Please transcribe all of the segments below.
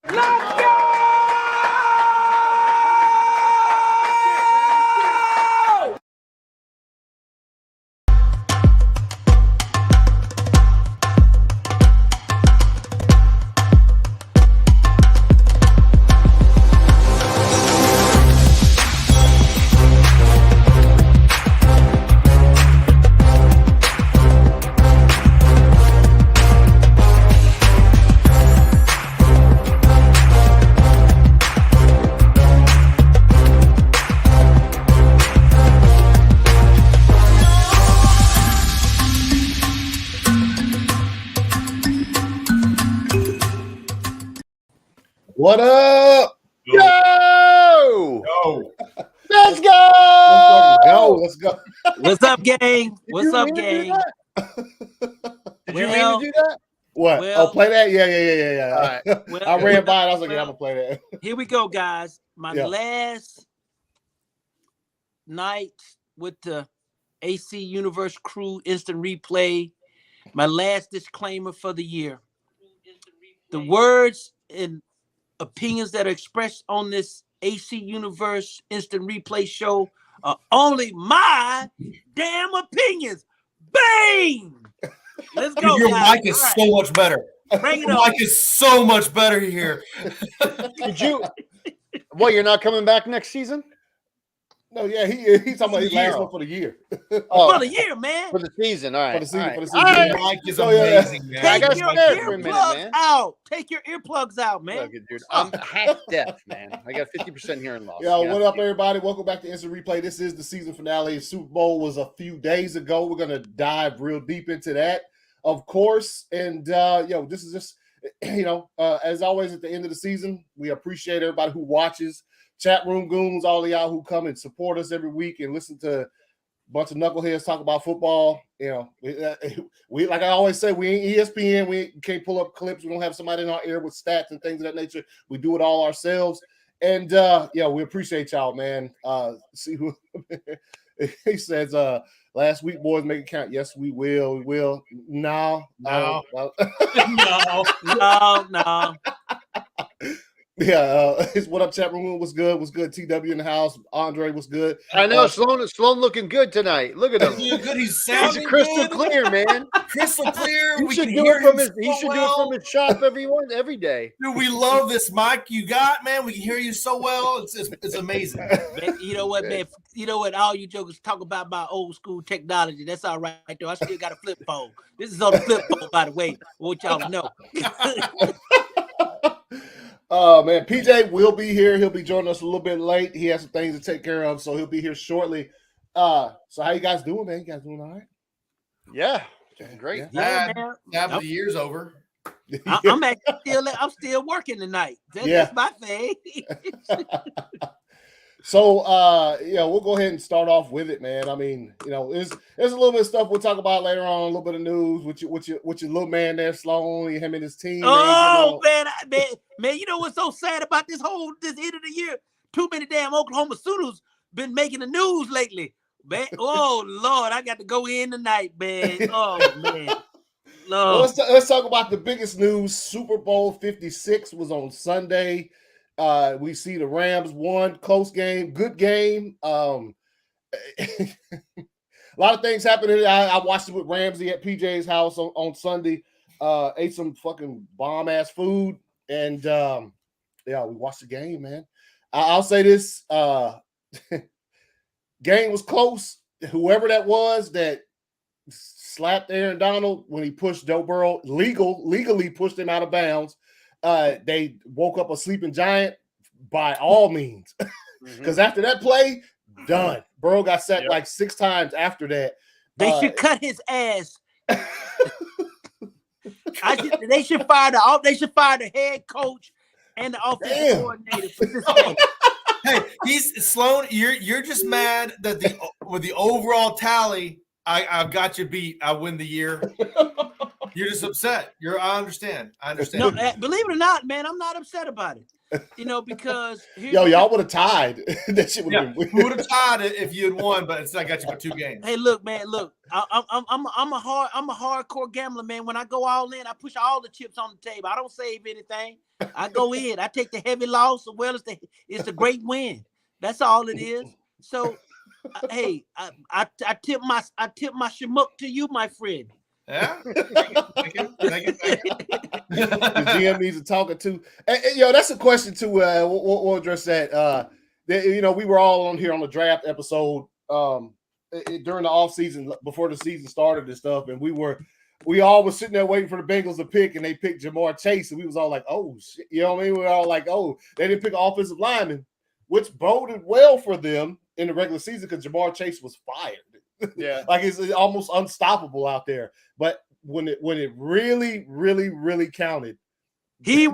Let's go! What up? Yo! Let's go! Let's go! What's up, gang? What's up, gang? Did you mean to do that? What? Well- Play that? Yeah. All right. Well, I ran by it. I was like, well, I'm gonna play that. Here we go, guys. My Yeah. last night with the AC Universe Crew Instant Replay. My last disclaimer for the year. The words and opinions that are expressed on this AC Universe Instant Replay show are only my damn opinions. Bang! Let's go, Your guys. mic is All right. so much better. Bring it Your on. mic is so much better here. Did you? What? You're not coming back next season? No, yeah, he's talking about his last Yeah. one for the year. For the year, man. For the season. All right. For the season, all right. for the season. All right. Your mic is Oh, yeah. amazing, man. I gotta Take your stay there for a minute, earplugs man. out. Take your earplugs out, man. Look, dude, I'm half deaf, man. I got 50% hearing loss. Yo, You what know? up, everybody? Welcome back to Instant Replay. This is the season finale. Super Bowl was a few days ago. We're gonna dive real deep into that, of course. And this is just as always at the end of the season, we appreciate everybody who watches, chat room goons, all of y'all who come and support us every week and listen to a bunch of knuckleheads talk about football. We like I always say, we ain't ESPN. We can't pull up clips. We don't have somebody in our ear with stats and things of that nature. We do it all ourselves. And we appreciate y'all, man. See who he says. Last week, boys, make it count. Yes, we will. We will. No. No. No. Yeah. What up, chat room? Was good. TW in the house. Andre was good. I know Sloan looking good tonight. Look at him. He's good. He's He's sounding crystal good. clear, man. Crystal clear. He We should can do hear it from him his. He so should do it well. from his shop every day. Dude, we love this mic you got, man. We can hear you so well. It's amazing. Man, you know what, man? You know what? All you jokers talk about my old school technology. That's all right, though. I still got a flip phone. This is on the flip phone, by the way. I want y'all to know. Oh man, PJ will be here. He'll be joining us a little bit late. He has some things to take care of, so he'll be here shortly. So how you guys doing, man? You guys doing all right? Yeah, doing great. Yeah, Glad man. half of the year's over. I'm actually still working tonight. That's my thing. So we'll go ahead and start off with it, man. I mean, there's a little bit of stuff we'll talk about later on, a little bit of news with your little man there, Sloan, him and his team. Oh man, you know what's so sad about this end of the year? Too many damn Oklahoma Sooners been making the news lately. Man, oh Lord, I got to go in tonight, man. Oh man. Well, let's talk about the biggest news. Super Bowl 56 was on Sunday. We see the Rams won, close game, good game. A lot of things happened. I watched it with Ramsey at PJ's house on Sunday. Ate some fucking bomb ass food, and we watched the game, man. I'll say this: game was close. Whoever that was that slapped Aaron Donald when he pushed Joe Burrow, legally pushed him out of bounds. They woke up a sleeping giant by all means. Because after that play, done. Burrow got sacked like 6 times after that. They should cut his ass. They should fire the head coach and the offensive coordinator for this game. Hey, Sloan. You're just mad that with the overall tally, I've got you beat. I win the year. You're just upset. I understand. No, believe it or not, man, I'm not upset about it. Because y'all would have tied. That shit would have Yeah, been we would have tied it if you had won, but it's I got you for 2 games. Hey, look, man, look. I'm a hardcore gambler, man. When I go all in, I push all the chips on the table. I don't save anything. I go in. I take the heavy loss as well as it's a great win. That's all it is. So, hey, I tip my shmuk to you, my friend. Yeah. Thank you. The GM needs a talking to. And, that's a question too. We'll address that. We were all on here on the draft episode during the off season before the season started and stuff, and we all was sitting there waiting for the Bengals to pick, and they picked Jamar Chase, and we was all like, "Oh shit," you know what I mean? We were all like, "Oh, they didn't pick an offensive lineman," which boded well for them in the regular season because Jamar Chase was fired. Yeah, like it's almost unstoppable out there. But when it really, really, really counted, he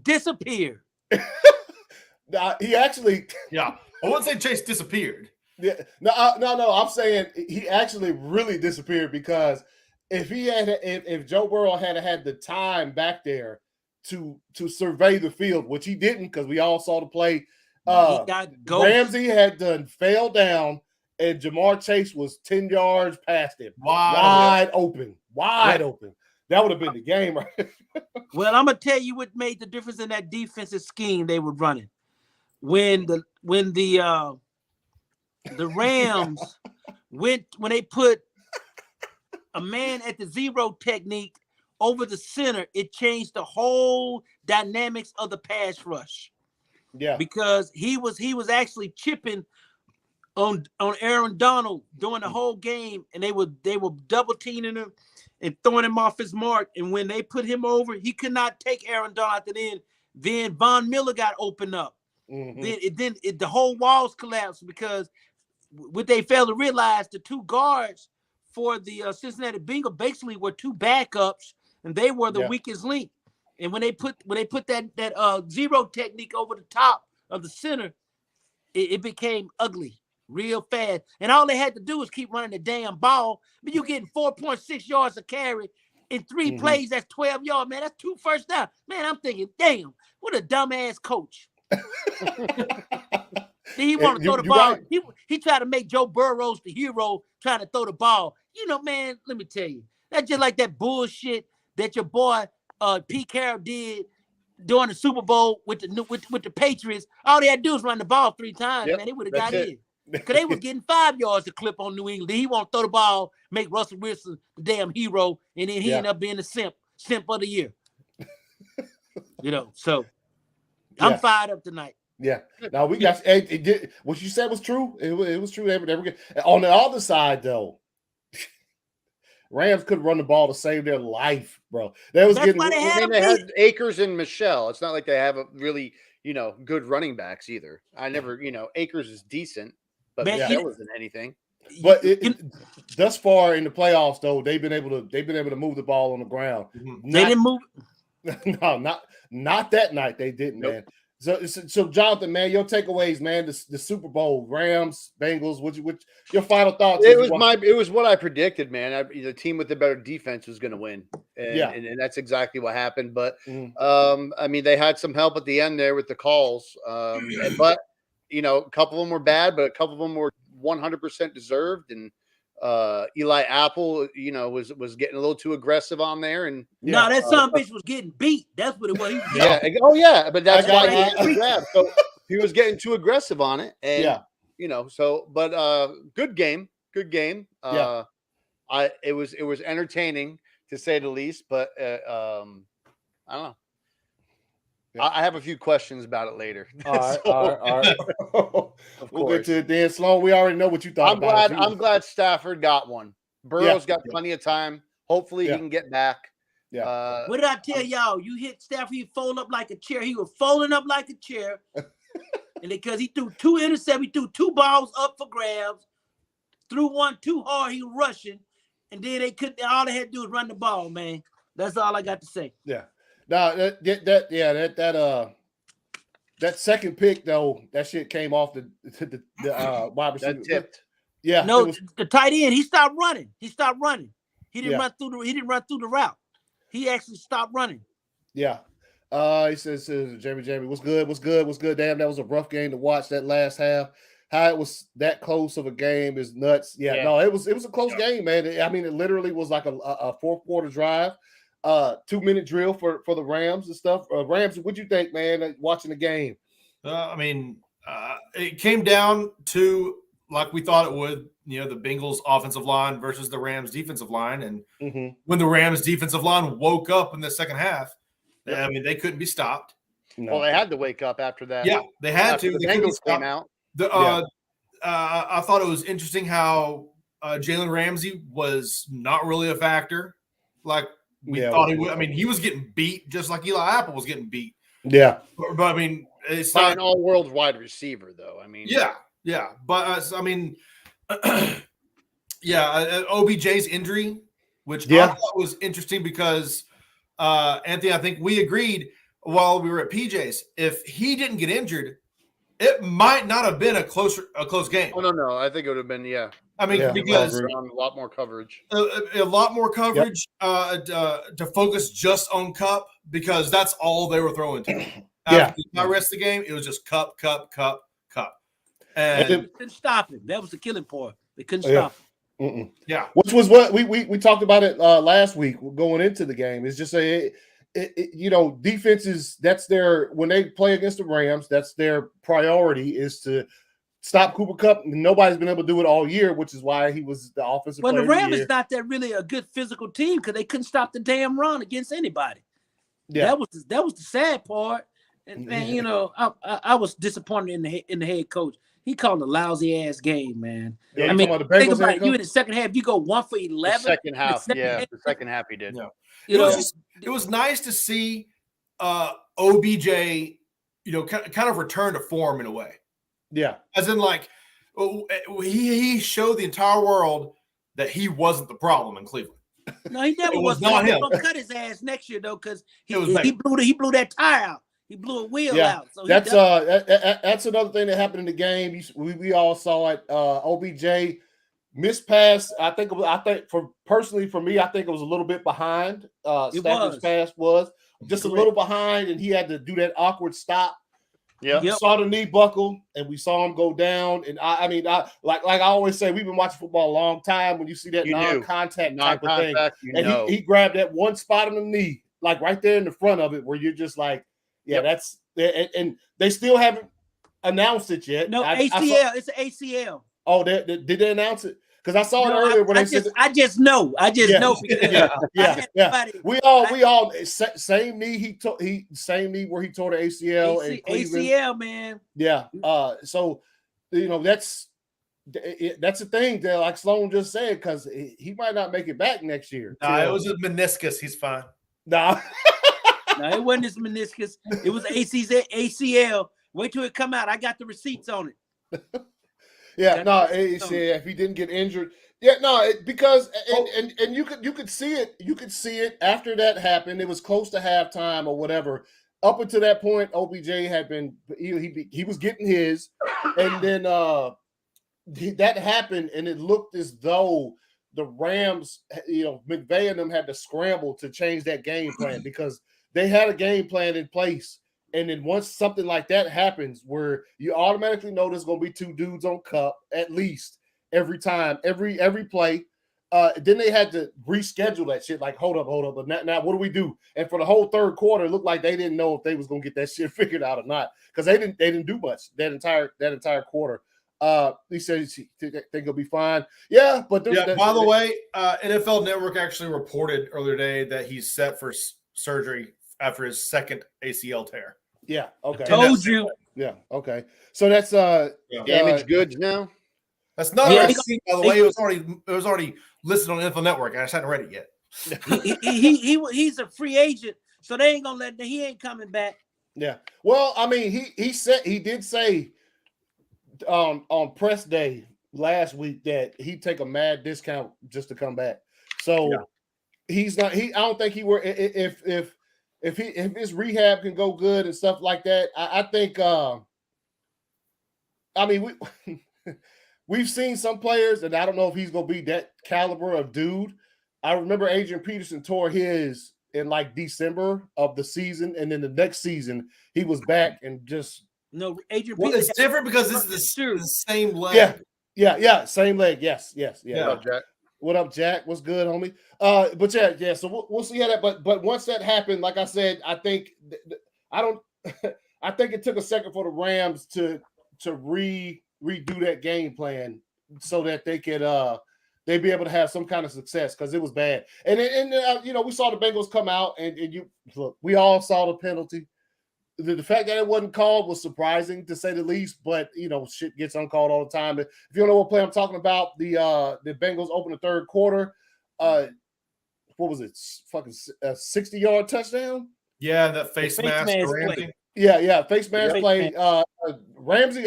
disappeared. He actually, yeah. I wouldn't say Chase disappeared. Yeah, no. I'm saying he actually really disappeared because if Joe Burrow had the time back there to survey the field, which he didn't because we all saw the play. Ramsey had done fell down, and Jamar Chase was 10 yards past him, wide open. That would have been the game, right? Well, I'm gonna tell you what made the difference in that defensive scheme they were running. When the Rams when they put a man at the zero technique over the center, it changed the whole dynamics of the pass rush. Yeah, because he was actually chipping on Aaron Donald during the whole game, and they were double teaming him and throwing him off his mark. And when they put him over, he could not take Aaron Donald at the end. Then Von Miller got opened up. Mm-hmm. Then the whole walls collapsed because what they failed to realize, the two guards for the Cincinnati Bengals basically were two backups, and they were the weakest link. And when they put that zero technique over the top of the center, it became ugly real fast. And all they had to do was keep running the damn ball. But you're getting 4.6 yards a carry in 3 plays. That's 12 yards, man. That's 2 first down. Man, I'm thinking, damn, what a dumbass coach. He want to throw the ball. Right. He tried to make Joe Burrow the hero trying to throw the ball. Man, let me tell you, that's just like that bullshit that your boy Pete Carroll did during the Super Bowl with the Patriots. All they had to do was run the ball 3 times, man. They would have got in. Because they was getting 5 yards to clip on New England. He want to throw the ball, make Russell Wilson the damn hero, and then he ended up being the simp of the year. So I'm fired up tonight. Yeah. Now we got what you said was true. It was true. They were good. On the other side, though, Rams could run the ball to save their life, bro. They had Akers and Michelle. It's not like they have a really, good running backs either. I never, Akers is decent, but Michelle isn't anything. But thus far in the playoffs, though, they've been able to move the ball on the ground. They didn't move. No, not that night. They didn't, man. So Jonathan, man, your takeaways, man. The Super Bowl, Rams, Bengals. Which your final thoughts? It was what I predicted, man. The team with the better defense was going to win, and that's exactly what happened. But they had some help at the end there with the calls. But a couple of them were bad, but a couple of them were 100% deserved. And Eli Apple, was getting a little too aggressive on there, and that son bitch was getting beat. That's what it was. But that's why he grabbed. So he was getting too aggressive on it, and good game. It was entertaining to say the least, but I don't know. I have a few questions about it later. All right. We'll get to it then. Sloan, we already know what you thought about it. I'm glad Stafford got one. Burrow's got plenty of time. Hopefully he can get back. Yeah. What did I tell y'all? You hit Stafford, he fold up like a chair. He was folding up like a chair. And because he threw 2 interceptions, he threw 2 balls up for grabs, threw one too hard, he was rushing. And then all they had to do was run the ball, man. That's all I got to say. Yeah. No, that second pick though, that shit came off the wide receiver. That tipped. Yeah. No, the tight end, he stopped running. He didn't run through the route. He actually stopped running. Yeah. He says, Jamie, what's good? What's good? What's good? Damn, that was a rough game to watch that last half. How it was that close of a game is nuts. Yeah. No, it was a close game, man. I mean, it literally was like a fourth quarter drive, 2-minute drill for the Rams and stuff. Rams, what'd you think, man, watching the game? I mean, it came down to like we thought it would, the Bengals offensive line versus the Rams defensive line. And when the Rams defensive line woke up in the second half, I mean, they couldn't be stopped. No. Well, they had to wake up after that. Yeah, they had to. The Bengals came out. I thought it was interesting how Jalen Ramsey was not really a factor. Like we thought he would. I mean, he was getting beat just like Eli Apple was getting beat. Yeah. But I mean, it's not an all-world wide receiver, though. I mean, yeah. But I mean, OBJ's injury, which I thought was interesting because Anthony, I think we agreed while we were at PJ's, if he didn't get injured, it might not have been a close game. Oh no, I think it would have been I mean, because a lot more coverage, a lot more coverage to focus just on Cup because that's all they were throwing to him. After the rest of the game, it was just Cup. And they couldn't stop him. That was the killing part. They couldn't stop him. Yeah. Which was what we talked about it last week going into the game. It's just defenses, that's when they play against the Rams, that's their priority is to stop Cooper Kupp. Nobody's been able to do it all year, which is why he was the offensive player. Well, the Rams is not that really a good physical team because they couldn't stop the damn run against anybody. Yeah. That was the sad part. And man, I was disappointed in the head coach. He called a lousy ass game, man. Yeah, I mean, think about it. You in the second half, you go 1 for 11. The second half, the second half he did. Yeah. It was nice to see OBJ, kind of return to form in a way. Yeah. As in, like, he showed the entire world that he wasn't the problem in Cleveland. No, he never was. Not him. He's gonna cut his ass next year though, because he blew that tire out. He blew a wheel out. So that's another thing that happened in the game. We all saw it. OBJ missed pass. I think for me, I think it was a little bit behind. Stafford's pass was just a little behind, and he had to do that awkward stop. Yeah, we saw the knee buckle, and we saw him go down. And I mean, like I always say, we've been watching football a long time. When you see that non-contact type of thing, and he grabbed that one spot on the knee, like right there in the front of it, where you're just like, that's and they still haven't announced it yet. No, ACL. It's an ACL. Oh, did they announce it? Because I saw it earlier when they said. I just know. Know. Yeah. We all same knee. Same knee where he tore the ACL in Cleveland. ACL, man. Yeah. So that's the thing that, like Sloan just said, because he might not make it back next year. It was a meniscus. He's fine. Nah. No, it wasn't his meniscus. It was ACL. Wait till it come out. I got the receipts on it. If he didn't get injured. Because and you could see it. You could see it after that happened. It was close to halftime or whatever. Up until that point, OBJ had been he was getting his, and then that happened, and it looked as though the Rams, McVay and them had to scramble to change that game plan because they had a game plan in place. And then once something like that happens, where you automatically know there's going to be two dudes on Cup at least every time, every play. Then they had to reschedule that shit. Like, hold up. But now what do we do? And for the whole third quarter, it looked like they didn't know if they was going to get that shit figured out or not because they didn't do much that entire quarter. He said they think he'll be fine. Yeah, but by the way, NFL Network actually reported earlier today that he's set for surgery after his second ACL tear. Yeah. Okay. Told you. Yeah. Okay. So that's damaged goods now. That's not by the way. It was already listed on NFL Network. I just hadn't read it yet. He's a free agent, so they ain't gonna he ain't coming back. Yeah. Well, I mean, he did say on press day last week that he'd take a mad discount just to come back. So he's not. I don't think he were if his rehab can go good and stuff like that. I think. I mean, we've seen some players, and I don't know if he's going to be that caliber of dude. I remember Adrian Peterson tore his in like December of the season, and then the next season he was back and just no Adrian Well, Peterson. it's different because this is the same leg. Yeah, same leg. Yes. What up, Jack? What up, Jack? What's good, homie? But yeah. So we'll see how that. But once that happened, like I said, I think I think it took a second for the Rams to redo that game plan so that they could they'd be able to have some kind of success because it was bad. And we saw the Bengals come out and you look, we all saw the penalty. The fact that it wasn't called was surprising to say the least, but shit gets uncalled all the time. If you don't know what play I'm talking about, the Bengals opened the third quarter. What was it? Fucking 60-yard touchdown. Yeah, that face mask. Play. Yeah, face mask play. Ramsey.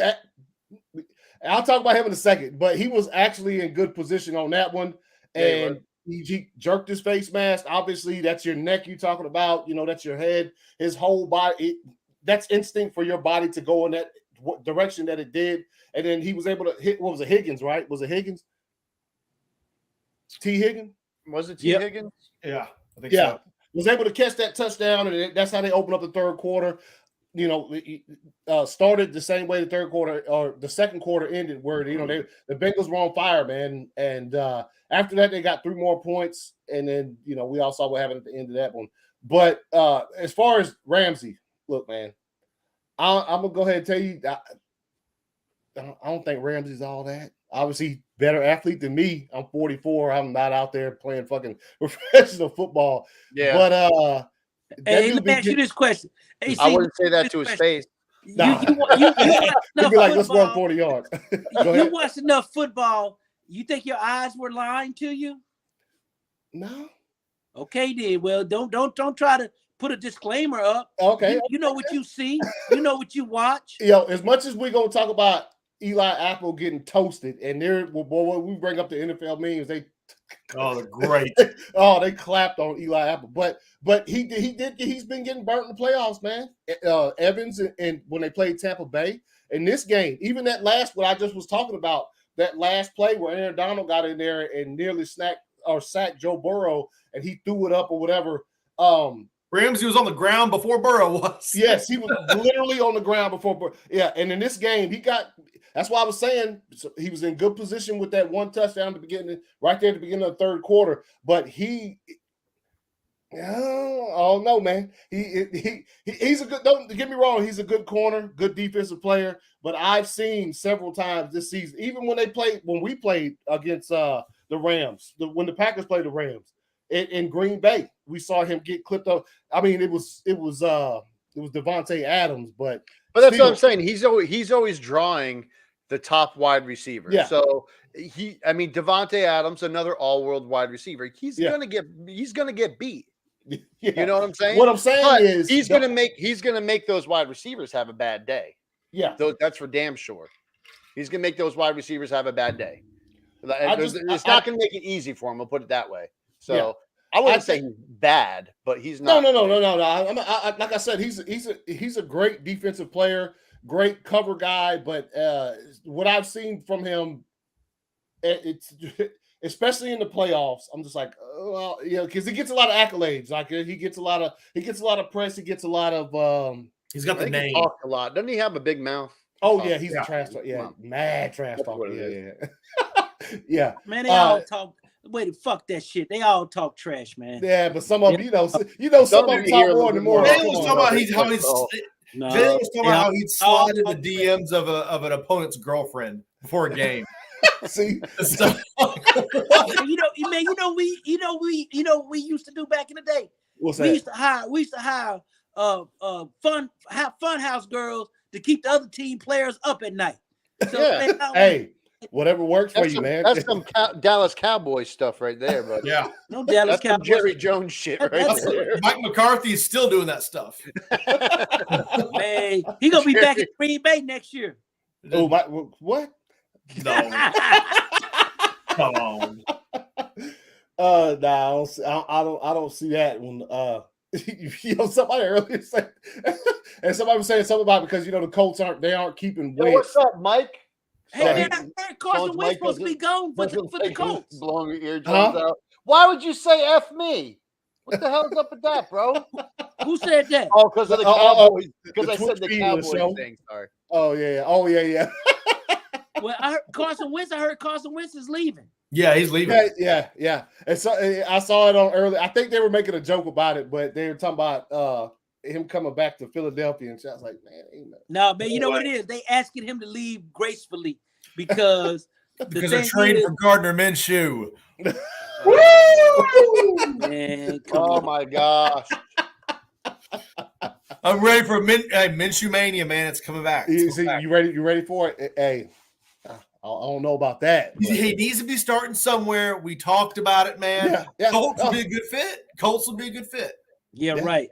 I'll talk about him in a second, but he was actually in good position on that one, and he jerked his face mask. Obviously, that's your neck you're talking about. That's your head. His whole body. That's instinct for your body to go in that direction that it did, and then he was able to hit. What was it? Higgins, right? Was it Higgins? T. Higgins? Was it T. Higgins? Yeah, I think so. Was able to catch that touchdown, and that's how they opened up the third quarter. Started the same way the third quarter or the second quarter ended, where the Bengals were on fire, man. And after that, they got 3 more points, and then we all saw what happened at the end of that one. But as far as Ramsey, look, man, I'm gonna go ahead and tell you, I don't think Ramsey's all that. Obviously, better athlete than me. I'm 44. I'm not out there playing fucking professional football. Yeah. But hey, let me ask you this question. Hey, I wouldn't say that to his face. Nah. You watch enough be like, let's football. run 40 yards. You watched enough football. You think your eyes were lying to you? No. Okay, then. Well, don't try to put a disclaimer up. Okay. You know what you see. You know what you watch. As much as we're gonna talk about Eli Apple getting toasted, and when we bring up the NFL memes, they're great. They clapped on Eli Apple, but he's been getting burnt in the playoffs, man. Evans and when they played Tampa Bay in this game, even that last what I just was talking about, that last play where Aaron Donald got in there and nearly sacked Joe Burrow, and he threw it up or whatever. Ramsey was on the ground before Burrow was. Yes, he was literally on the ground before Burrow. Yeah, and in this game, that's why I was saying he was in good position with that one touchdown at the beginning, right there at the beginning of the third quarter. But I don't know, man. He's a good. Don't get me wrong. He's a good corner, good defensive player. But I've seen several times this season, even when we played against the Rams, when the Packers played the Rams in Green Bay, we saw him get clipped up. I mean, it was Devontae Adams, but that's what I'm saying. He's always drawing the top wide receiver. Yeah. So Devontae Adams, another all-world wide receiver. He's gonna get beat. Yeah. You know what I'm saying? What I'm saying is he's gonna make those wide receivers have a bad day. Yeah, that's for damn sure. He's gonna make those wide receivers have a bad day. It's not gonna make it easy for him. I'll put it that way. So. Yeah. I wouldn't say he's bad, but he's not. No. Like I said, he's a great defensive player, great cover guy. But what I've seen from him, it's especially in the playoffs, I'm just like, because he gets a lot of accolades. Like he gets a lot of press. He gets a lot of. He's got the name. He talks a lot. Doesn't he have a big mouth? Oh yeah, he's a trash talk. Yeah, mad trash talk. Yeah. Man, they all talk. Wait, fuck that shit. They all talk trash, man. Yeah, but some of them, some of them talk more than more. They was talking about how he'd slide in the DMs of an opponent's girlfriend before a game. See, we used to do back in the day. What's we that? used to hire fun house girls to keep the other team players up at night. So hey. Whatever works for you, man. That's some Dallas Cowboys stuff right there, but no Dallas Cowboys. Jerry Jones shit right there. Mike McCarthy is still doing that stuff. Man, he's gonna be back in Green Bay next year. Oh, what? No. Come on. No, I don't see that when somebody earlier said, and somebody was saying something about because the Colts aren't keeping Wentz. What's up, Mike? Hey, Carson Wentz supposed to be gone for the Colts. Blowing your eardrums out. Why would you say F me? What the hell's up with that, bro? Who said that? Oh, because of the Cowboys. Because I said the Twitch Cowboys show. thing. Sorry. Oh yeah. Well, I heard Carson Wentz is leaving. Yeah, he's leaving. Yeah. And so I saw it on early. I think they were making a joke about it, but they were talking about him coming back to Philadelphia, and I was like, man, ain't no. No, man, you know what it is? They asking him to leave gracefully because they're trading for Gardner Minshew. Man, oh my gosh. I'm ready for Minshew Mania, man. It's coming back. You ready? You ready for it? Hey, I don't know about that. He needs to be starting somewhere. We talked about it, man. Yeah. Colts would be a good fit. Yeah, right.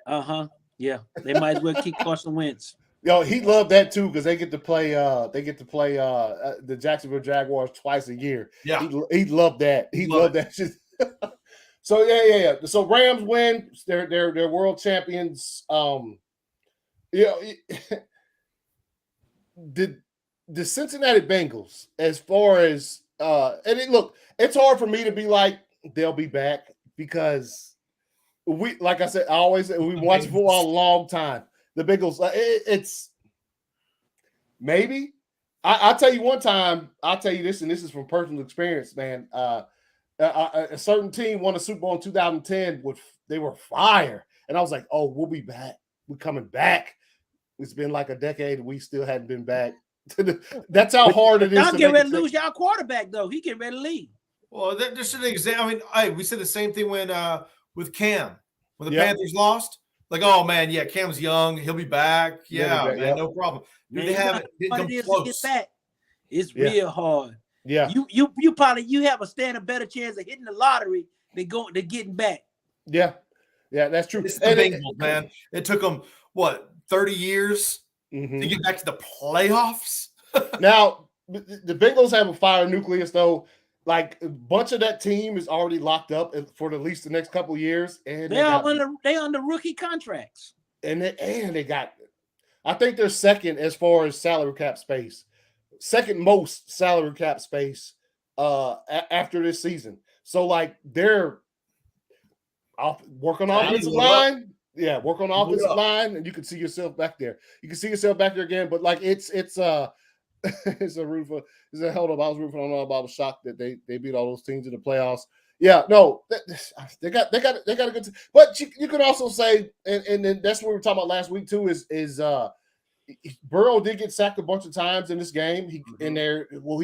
Yeah, they might as well keep Carson Wentz. Yo, he loved that too because they get to play. The Jacksonville Jaguars twice a year. Yeah, he loved that. He loved that shit. So yeah. So Rams win. They're world champions. The Cincinnati Bengals, as far as it's hard for me to be like they'll be back because like I said, we've watched football a long time. The Bengals, it's maybe. I'll tell you one time. I'll tell you this, and this is from personal experience, man. A certain team won a Super Bowl in 2010. They were fire, and I was like, "Oh, we'll be back. We're coming back." It's been like a decade, and we still hadn't been back. That's how hard it is. Y'all get ready to lose y'all quarterback, though. He getting ready to leave. Well, just an example. I mean, we said the same thing with Cam when the Panthers lost. Like, oh man, yeah, Cam's young. He'll be back. Yeah, man, no problem. Man, they haven't come close. Get back. It's real hard. Yeah, you probably have a better chance of hitting the lottery than getting back. Yeah, that's true. It's the Bengals, man. It took them 30 years to get back to the playoffs. Now the Bengals have a fire nucleus, though. Like a bunch of that team is already locked up for at least the next couple of years, and they on the rookie contracts. And they got, I think they're second as far as salary cap space, second most salary cap space after this season. So like they're work on offensive line. Yeah, work on offensive line, and you can see yourself back there. You can see yourself back there again, but like it's it's a root for. Hold up, I was rooting. I don't know. I was shocked that they beat all those teams in the playoffs. Yeah, no, they got a good team. But you could also say, and then that's what we were talking about last week too. Is Burrow did get sacked a bunch of times in this game. He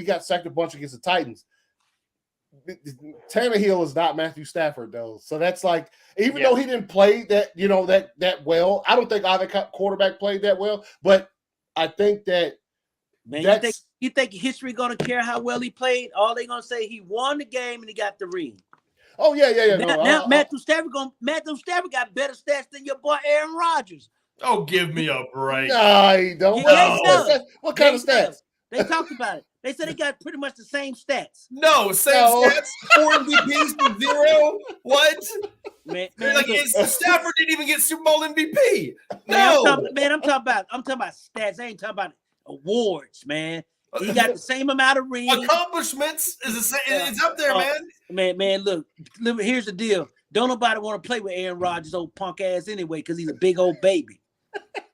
got sacked a bunch against the Titans. Tannehill is not Matthew Stafford though, so that's like even though he didn't play that that well, I don't think either quarterback played that well. But I think that you think history gonna care how well he played? All they gonna say he won the game and he got the ring. Oh yeah. Now Matthew Stafford got better stats than your boy Aaron Rodgers. Oh, give me a break. No, he don't. What kind of stats? They talked about it. They said he got pretty much the same stats. No, stats. 4 MVPs to 0. What? Man, Stafford didn't even get Super Bowl MVP. No, I'm talking about stats. I ain't talking about awards, man. He got the same amount of rings. Accomplishments is the same. It's up there, man. Man, look. Here's the deal. Don't nobody want to play with Aaron Rodgers, old punk ass, anyway, because he's a big old baby.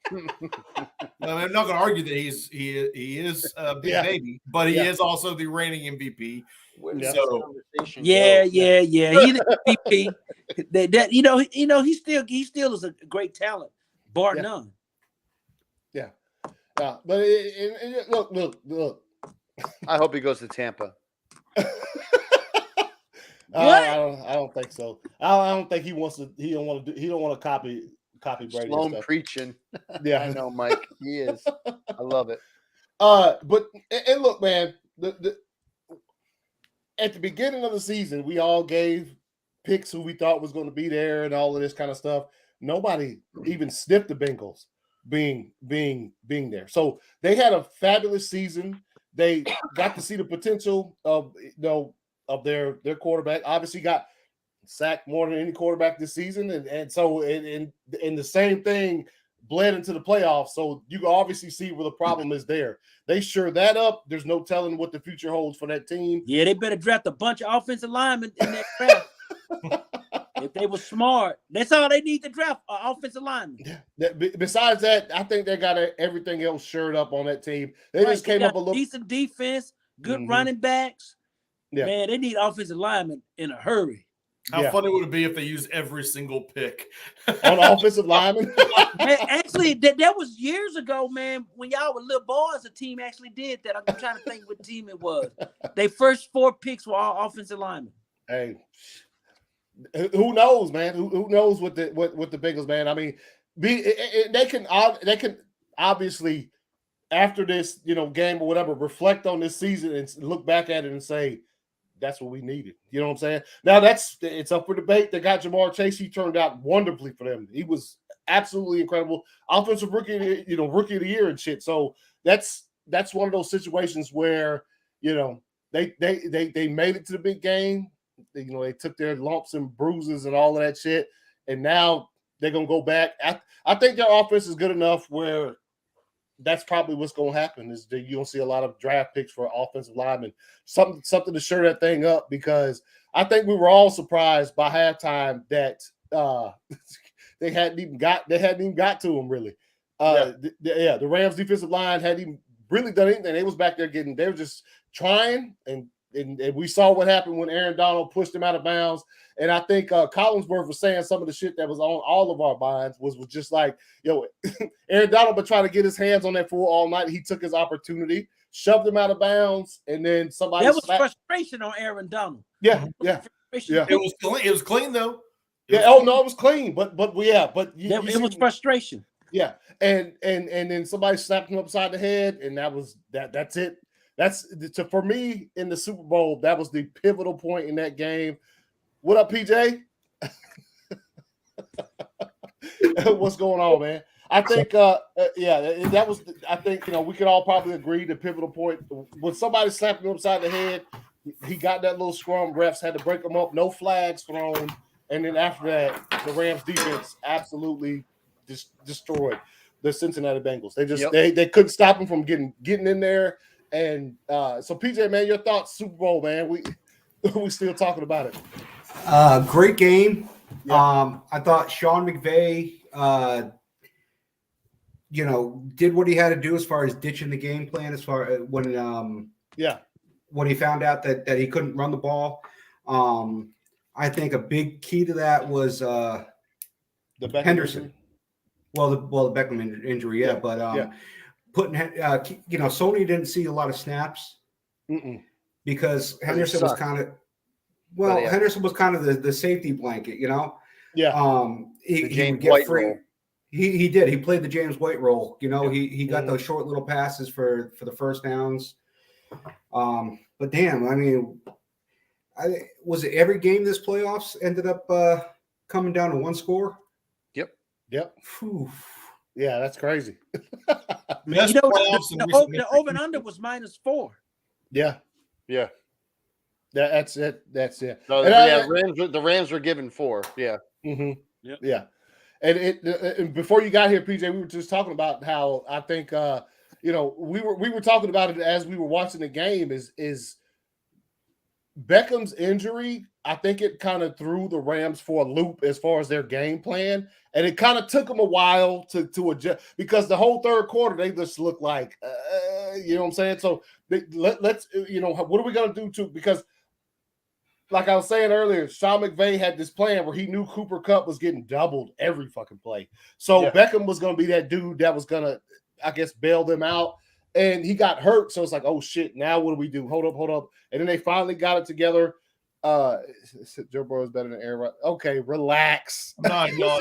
I'm not going to argue that he is a big baby, but he is also the reigning MVP. So yeah. He's the MVP. He still is a great talent, bar none. Yeah. But look. I hope he goes to Tampa. I don't think so. I don't think he wants to. He don't want to copy Brady. Sloan preaching. Yeah, I know, Mike. He is. I love it. But look, man. At the beginning of the season, we all gave picks who we thought was going to be there and all of this kind of stuff. Nobody even sniffed the Bengals being there. So they had a fabulous season. They got to see the potential of their quarterback. Obviously got sacked more than any quarterback this season, and so in the same thing bled into the playoffs. So you can obviously see where the problem is there. They sure that up. There's no telling what the future holds for that team. Yeah, they better draft a bunch of offensive linemen in that draft. They were smart. That's all they need to draft offensive lineman. Yeah. Besides that, I think they got everything else shored up on that team. They just came up a little decent defense, good running backs. Yeah. Man, they need offensive linemen in a hurry. How funny would it be if they used every single pick on offensive linemen? Actually, that was years ago, man. When y'all were little boys, a team actually did that. I'm trying to think what team it was. Their first 4 picks were all offensive linemen. Hey, who knows, man? Who knows what the Bengals, man? I mean, they can obviously after this, game or whatever, reflect on this season and look back at it and say, that's what we needed. You know what I'm saying? Now it's up for debate. They got Jamar Chase. He turned out wonderfully for them. He was absolutely incredible. Offensive rookie, rookie of the year and shit. So that's one of those situations where, they made it to the big game. They took their lumps and bruises and all of that shit. And now they're going to go back. I think their offense is good enough where that's probably what's going to happen is that you don't see a lot of draft picks for offensive linemen. Something to shore that thing up, because I think we were all surprised by halftime that they hadn't even got to him really. The Rams defensive line hadn't even really done anything. They was back there they were just trying, and we saw what happened when Aaron Donald pushed him out of bounds. And I think Collinsworth was saying some of the shit that was on all of our minds was just like, Aaron Donald been trying to get his hands on that fool all night. He took his opportunity, shoved him out of bounds, and then somebody. That was frustration on Aaron Donald. Yeah. It was clean though. It was clean, but it was frustration. Yeah, and then somebody slapped him upside the head, and that's it. For me in the Super Bowl, that was the pivotal point in that game. What up, PJ? What's going on, man? I think, that was. I think we could all probably agree the pivotal point when somebody slapped him upside the head. He got that little scrum. Refs had to break him up. No flags thrown, and then after that, the Rams defense absolutely destroyed the Cincinnati Bengals. They just they couldn't stop him from getting in there. And so, PJ, man, your thoughts, Super Bowl, man? We still talking about it. Great game. Yeah. I thought Sean McVay, did what he had to do as far as ditching the game plan. As far as when he found out that he couldn't run the ball. I think a big key to that was the Henderson. Injury. Well, the Beckham injury, but putting Sony didn't see a lot of snaps because Henderson was kind of Henderson was kind of the safety blanket, The he would get free. He did. He played the James White role. He got those short little passes for the first downs. But damn, I mean, was it every game this playoffs ended up coming down to one score? Yep. Whew. Yeah, that's crazy. The over and under was -4. Yeah. That's it. No, the Rams were given 4. Yeah. Mm-hmm. Yep. Yeah. And before you got here, PJ, we were just talking about how I think we were talking about it as we were watching the game. Is Beckham's injury? I think it kind of threw the Rams for a loop as far as their game plan, and it kind of took them a while to adjust because the whole third quarter they just looked like, you know what I'm saying? So let's what are we gonna do because, like I was saying earlier, Sean McVay had this plan where he knew Cooper Kupp was getting doubled every fucking play, so Beckham was gonna be that dude that was gonna, I guess, bail them out. And he got hurt, so it's like, oh shit! Now what do we do? Hold up! And then they finally got it together. Joe Burrow is better than Aaron Rodgers. Okay, relax. You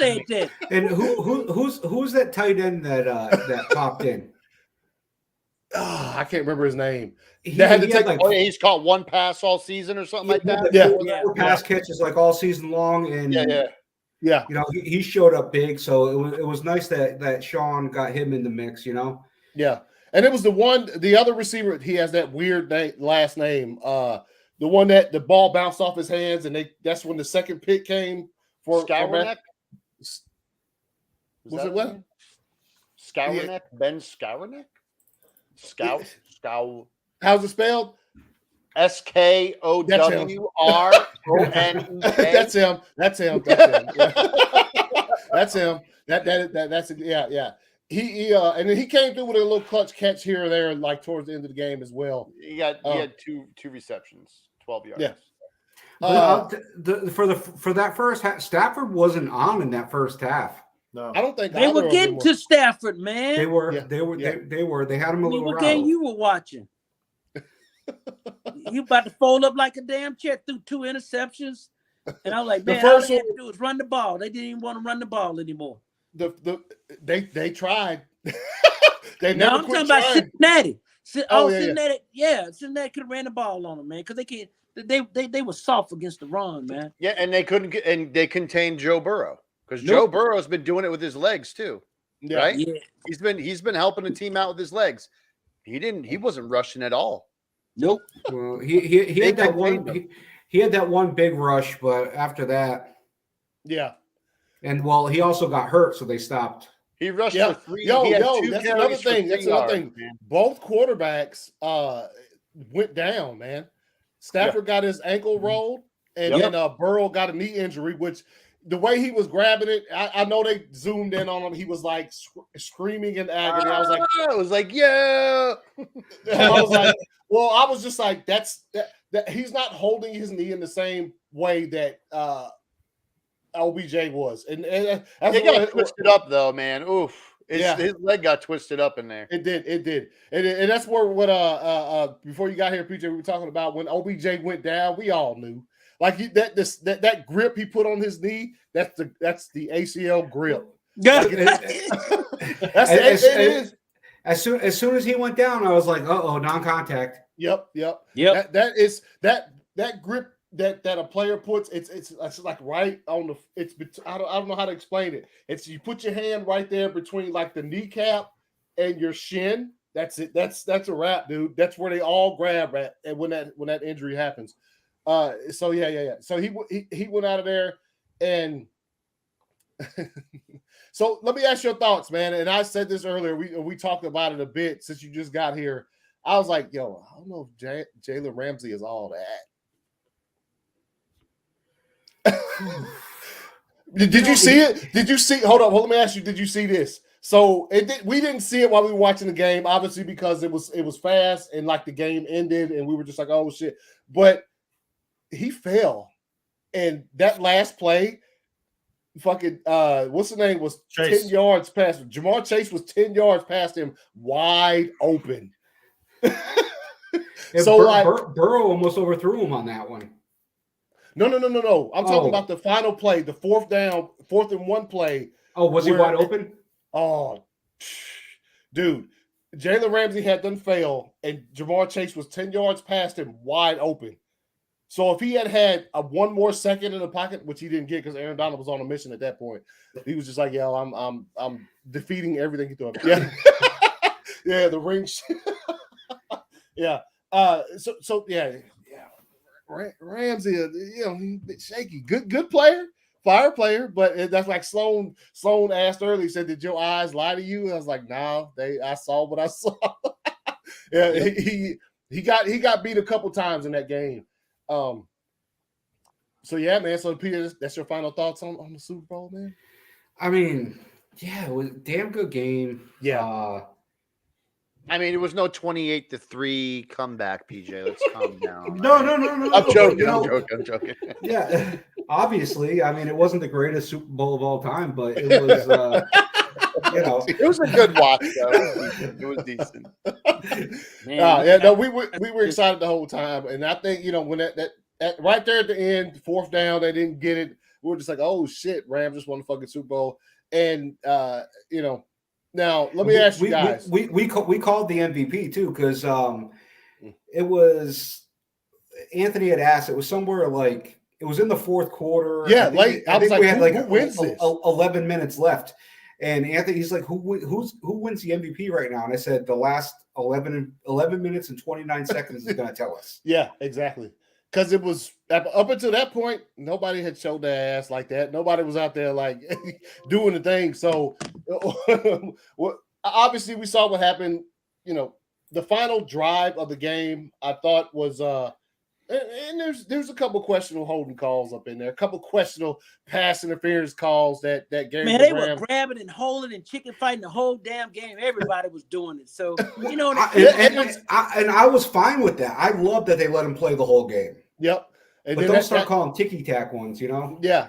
said that. And who's that tight end that popped in? I can't remember his name. He's caught one pass all season or something like that. Yeah. Pass catches like all season long, and yeah. He showed up big, so it was nice that Sean got him in the mix. Yeah. And it was the other receiver, he has that weird last name. The one that the ball bounced off his hands, and that's when the second pick came for Skowronek. Was it what? Skowronek? Yeah. Ben Skowronek? Scow. How's it spelled? SKOWRONEK. That's him. That's him. Yeah. That's him. That's yeah. He and then he came through with a little clutch catch here or there, like towards the end of the game as well. He had two receptions, 12 yards. Yeah. For that first half, Stafford wasn't on in that first half. No, I don't think they were getting to Stafford, man. They were. Yeah. They were. They had him a little. What game you were watching? You about to fold up like a damn chair through 2 interceptions, and I was like, man, all they had to do was run the ball. They didn't even want to run the ball anymore. They tried. They no, never I'm quit talking trying. about Cincinnati. Cincinnati, Cincinnati could have ran the ball on them, man, because they were soft against the run, man. Yeah, and they couldn't get, and they contained Joe Burrow because Joe Burrow's been doing it with his legs too, right? Yeah, he's been helping the team out with his legs. He wasn't rushing at all. Nope. Well, he had that one. He had that one big rush, but after that, yeah. And well, he also got hurt, so they stopped. He rushed for 3. That's another thing. That's another thing. Both quarterbacks went down, man. Stafford got his ankle rolled, and then Burrow got a knee injury, which the way he was grabbing it, I know they zoomed in on him. He was like screaming in agony. I was like, yeah. I was like, well, I was just like, that he's not holding his knee in the same way that OBJ was, and that's it got twisted up though, man. Oof, his leg got twisted up in there. It did, and that's where what before you got here, PJ, we were talking about when OBJ went down. We all knew, like that grip he put on his knee. That's the ACL grip. Yeah, As soon as he went down, I was like, non-contact. Yep. That grip that a player puts, it's like right on the. I don't know how to explain it. It's you put your hand right there between like the kneecap and your shin. That's it. That's a wrap, dude. That's where they all grab at and when that injury happens. So yeah. So he went out of there and. So let me ask your thoughts, man. And I said this earlier. We talked about it a bit since you just got here. I was like, yo, I don't know if Jalen Ramsey is all that. Did you see it? Did you see? Hold on. Let me ask you. Did you see this? So we didn't see it while we were watching the game, obviously because it was fast and like the game ended and we were just like, oh shit. But he fell, and that last play. Fucking what's the name was Chase. 10 yards past Jamar Chase was 10 yards past him wide open. So Burrow almost overthrew him on that one. No. I'm talking about the final play, the 4th and 1 play. Oh, was he wide open? Oh, dude. Jalen Ramsey had done fail, and Jamar Chase was 10 yards past him wide open. So if he had a 1 more second in the pocket, which he didn't get because Aaron Donald was on a mission at that point, he was just like, "Yo, I'm defeating everything he threw." Yeah, yeah, the ring. Yeah. So yeah. Ramsey, he's a bit shaky. Good player, fire player, but that's like Sloan asked earlier. He said, "Did your eyes lie to you?" And I was like, "No, I saw what I saw." Yeah, he got beat a couple times in that game. So yeah, man. So Peter, that's your final thoughts on the Super Bowl, man? I mean, yeah, it was a damn good game. Yeah. I mean, it was no 28-3 comeback, PJ. Let's calm down. No. I'm joking. Yeah, obviously. I mean, it wasn't the greatest Super Bowl of all time, but it was it was a good watch, though. It was decent. Man, we were excited the whole time, and I think when that right there at the end, 4th down, they didn't get it. We were just like, oh shit, Rams just won the fucking Super Bowl, and now let me ask you guys. We called the MVP too because it was Anthony had asked. It was somewhere like it was in the 4th quarter. Yeah, I was like, we had who wins this? 11 minutes left. And Anthony's like, who wins the MVP right now? And I said, the last 11 minutes and 29 seconds is going to tell us. Yeah, exactly. Because it was up until that point, nobody had showed their ass like that. Nobody was out there like doing the thing. So obviously we saw what happened. The final drive of the game, I thought was And there's a couple questionable holding calls up in there, a couple questionable pass interference calls that gave Man, the they Rams. were grabbing and holding and chicken fighting the whole damn game. Everybody was doing it. So I was fine with that. I love that they let him play the whole game. Yep. And but don't start calling ticky tack ones, you know? Yeah,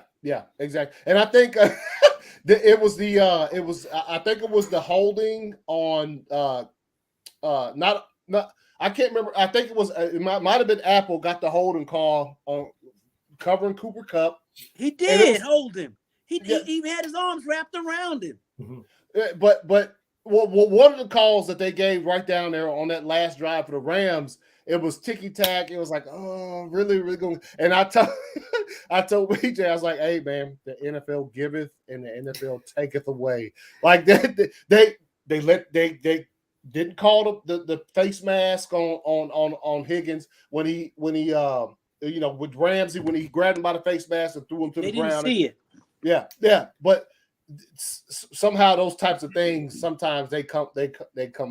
exactly. And I think it was the holding on not I can't remember. I think it might have been Apple got the holding call on covering Cooper Kupp. He did hold him. He had his arms wrapped around him. Mm-hmm. But one of the calls that they gave right down there on that last drive for the Rams, it was ticky tack. It was like, oh, really, really going. And I told BJ, I was like, hey man, the NFL giveth and the NFL taketh away. Like they didn't call the face mask on Higgins when he with Ramsey when he grabbed him by the face mask and threw him to the ground. They didn't see it. Yeah, but somehow those types of things sometimes they come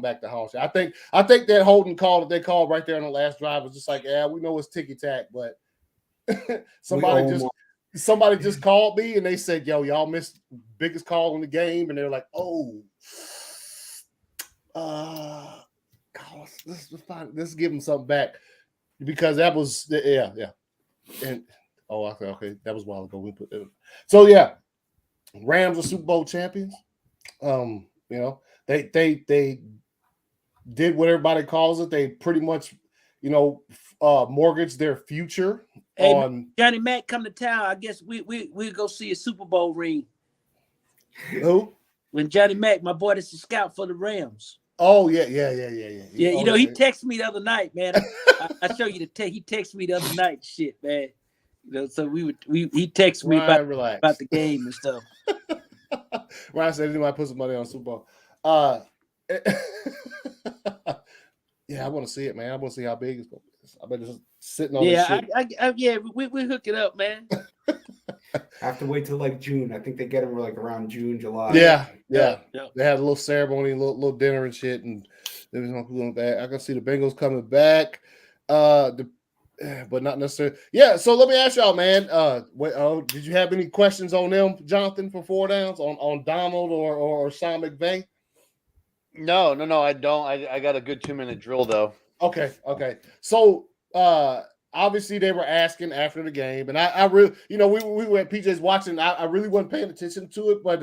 back to haunt you. I think that holding call that they called right there on the last drive was just like, yeah, we know it's ticky tack, but somebody just called me and they said, yo, y'all missed biggest call in the game, and they're like, oh. Let's give him something back because that was and okay, that was a while ago. We put it. So yeah, Rams are Super Bowl champions. They did what everybody calls it. They pretty much mortgaged their future on Johnny Mac come to town. I guess we'll go see a Super Bowl ring. Who? When Johnny Mac, my boy, that's the scout for the Rams. Oh yeah. Yeah, he texted me the other night, man. I show you the text. He texted me the other night, shit, man. So he texted me about the game and stuff. Ryan said he might put some money on Super Bowl. Yeah, I want to see it, man. I want to see how big it's going to be. I bet it's sitting on this shit. We hook it up, man. I have to wait till like June. I think they get them like around June, July. Yeah. They had a little ceremony, a little dinner and shit, and they was going back. I can see the Bengals coming back, but not necessarily. Yeah. So let me ask y'all, man. Did you have any questions on them, Jonathan, for 4 downs on Donald or Sean McVay? No, I don't. I got a good 2-minute drill though. Okay. So obviously they were asking after the game, and I really, we were at PJ's watching. I really wasn't paying attention to it, but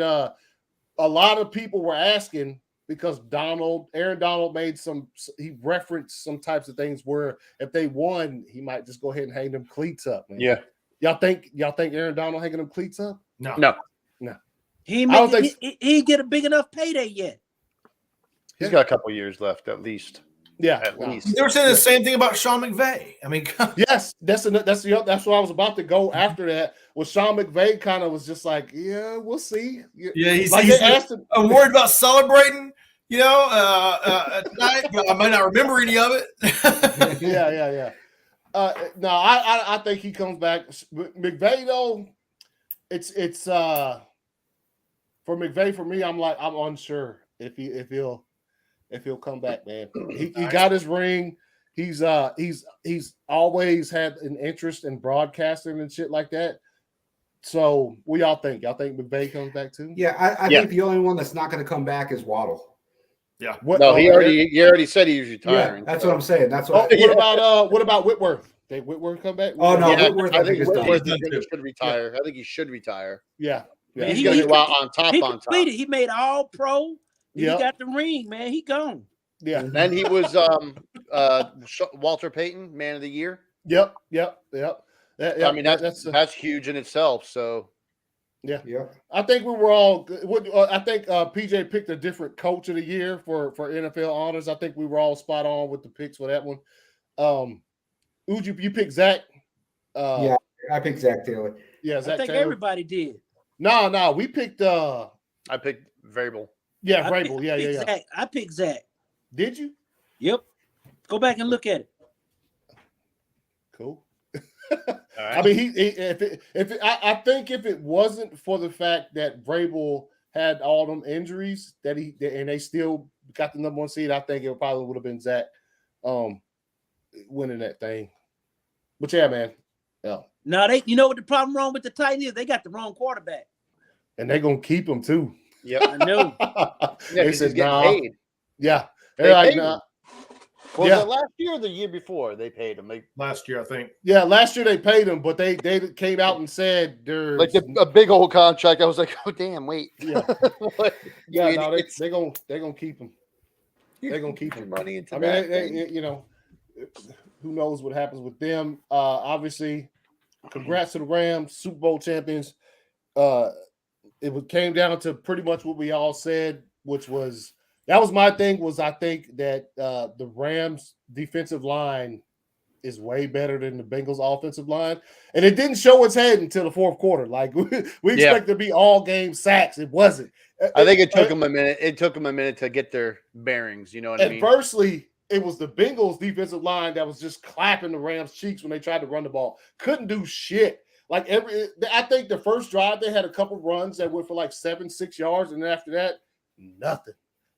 a lot of people were asking because Aaron Donald he referenced some types of things where if they won, he might just go ahead and hang them cleats up. Man. Yeah. Y'all think Aaron Donald hanging them cleats up? No. He get a big enough payday yet. He's got a couple years left, at least. Yeah, at least. They were saying the same thing about Sean McVay. I mean, yes, that's what I was about to go after that. Well, Sean McVay kind of was just like, yeah, we'll see. Yeah, he's I'm worried about celebrating, tonight, but I might not remember any of it. Yeah. No, I think he comes back. McVay though, it's for McVay. For me, I'm unsure if he'll come back, man. He got his ring. He's always had an interest in broadcasting and shit like that. So what y'all think? Y'all think McVay comes back too? Yeah, I think the only one that's not going to come back is Waddle. Yeah. He already said he was retiring. Yeah, that's what I'm saying. That's what. What about Whitworth? Did Whitworth come back? Oh no, yeah, Whitworth. I think he should retire. Yeah. I think he should retire. Yeah. He's going to go out on top. He made all pro. Yeah, he got the ring, man. He gone. Yeah. And then he was Walter Payton, Man of the Year. Yep. I mean, that's huge in itself. So, yeah. I think we were all. I think PJ picked a different coach of the year for NFL honors. I think we were all spot on with the picks for that one. Uju, you picked Zach. Yeah, I picked Zach Taylor. Yeah, Zach I think Taylor. Everybody did. No, we picked. I picked Vrabel. Yeah, Vrabel. Yeah. I picked Zach. Did you? Yep. Go back and look at it. Cool. Right. I mean, I think if it wasn't for the fact that Vrabel had all them injuries and they still got the #1 seed, I think it probably would have been Zach winning that thing. But yeah, man. Yeah. Now you know what the problem wrong with the Titans is? They got the wrong quarterback. And they're gonna keep him too. Yep. I know. Yeah, they because said, he's getting nah. paid. Yeah. They They're like, paid nah. him. Was it last year or the year before they paid him? Last year, I think. Yeah, last year they paid him, but they came out and said there's like a big old contract. I was like, oh damn, wait. Yeah. Yeah, no, they're gonna keep him. They're gonna keep him. Money into I that. mean, you know, who knows what happens with them? Obviously, congrats to the Rams, Super Bowl champions. It came down to pretty much what we all said, which was that was my thing. Was I think that the Rams defensive line is way better than the Bengals offensive line, and it didn't show its head until the fourth quarter. Like we expect to be all game sacks, it wasn't. I think it took them a minute. It took them a minute to get their bearings. You know what I mean? Firstly, it was the Bengals defensive line that was just clapping the Rams' cheeks when they tried to run the ball. Couldn't do shit. Like I think the first drive they had a couple runs that went for like 7-6 yards, and then after that, nothing.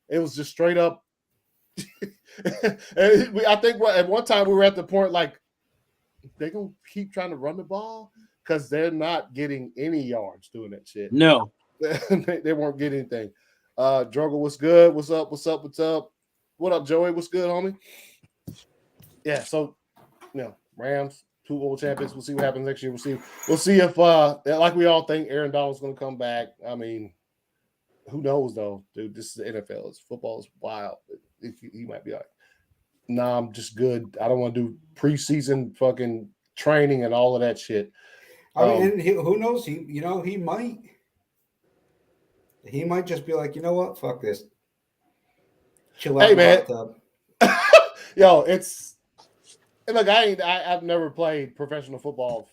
It was just straight up. I think at one time we were at the point like they're gonna keep trying to run the ball because they're not getting any yards doing that shit. No, they won't get anything. Drogo, what's good? What's up? What's up? What's up? What up, Joey? What's good, homie? Yeah, so Rams, Super Bowl champions. We'll see what happens next year. We'll see if like we all think Aaron Donald's gonna come back. I mean, who knows though, dude? This is the NFL. Football is wild. He might be like, nah, I'm just good. I don't want to do preseason fucking training and all of that shit. I mean, who knows? He might just be like, you know what? Fuck this. Chill out. Hey, man. Yo, look, I've never played professional football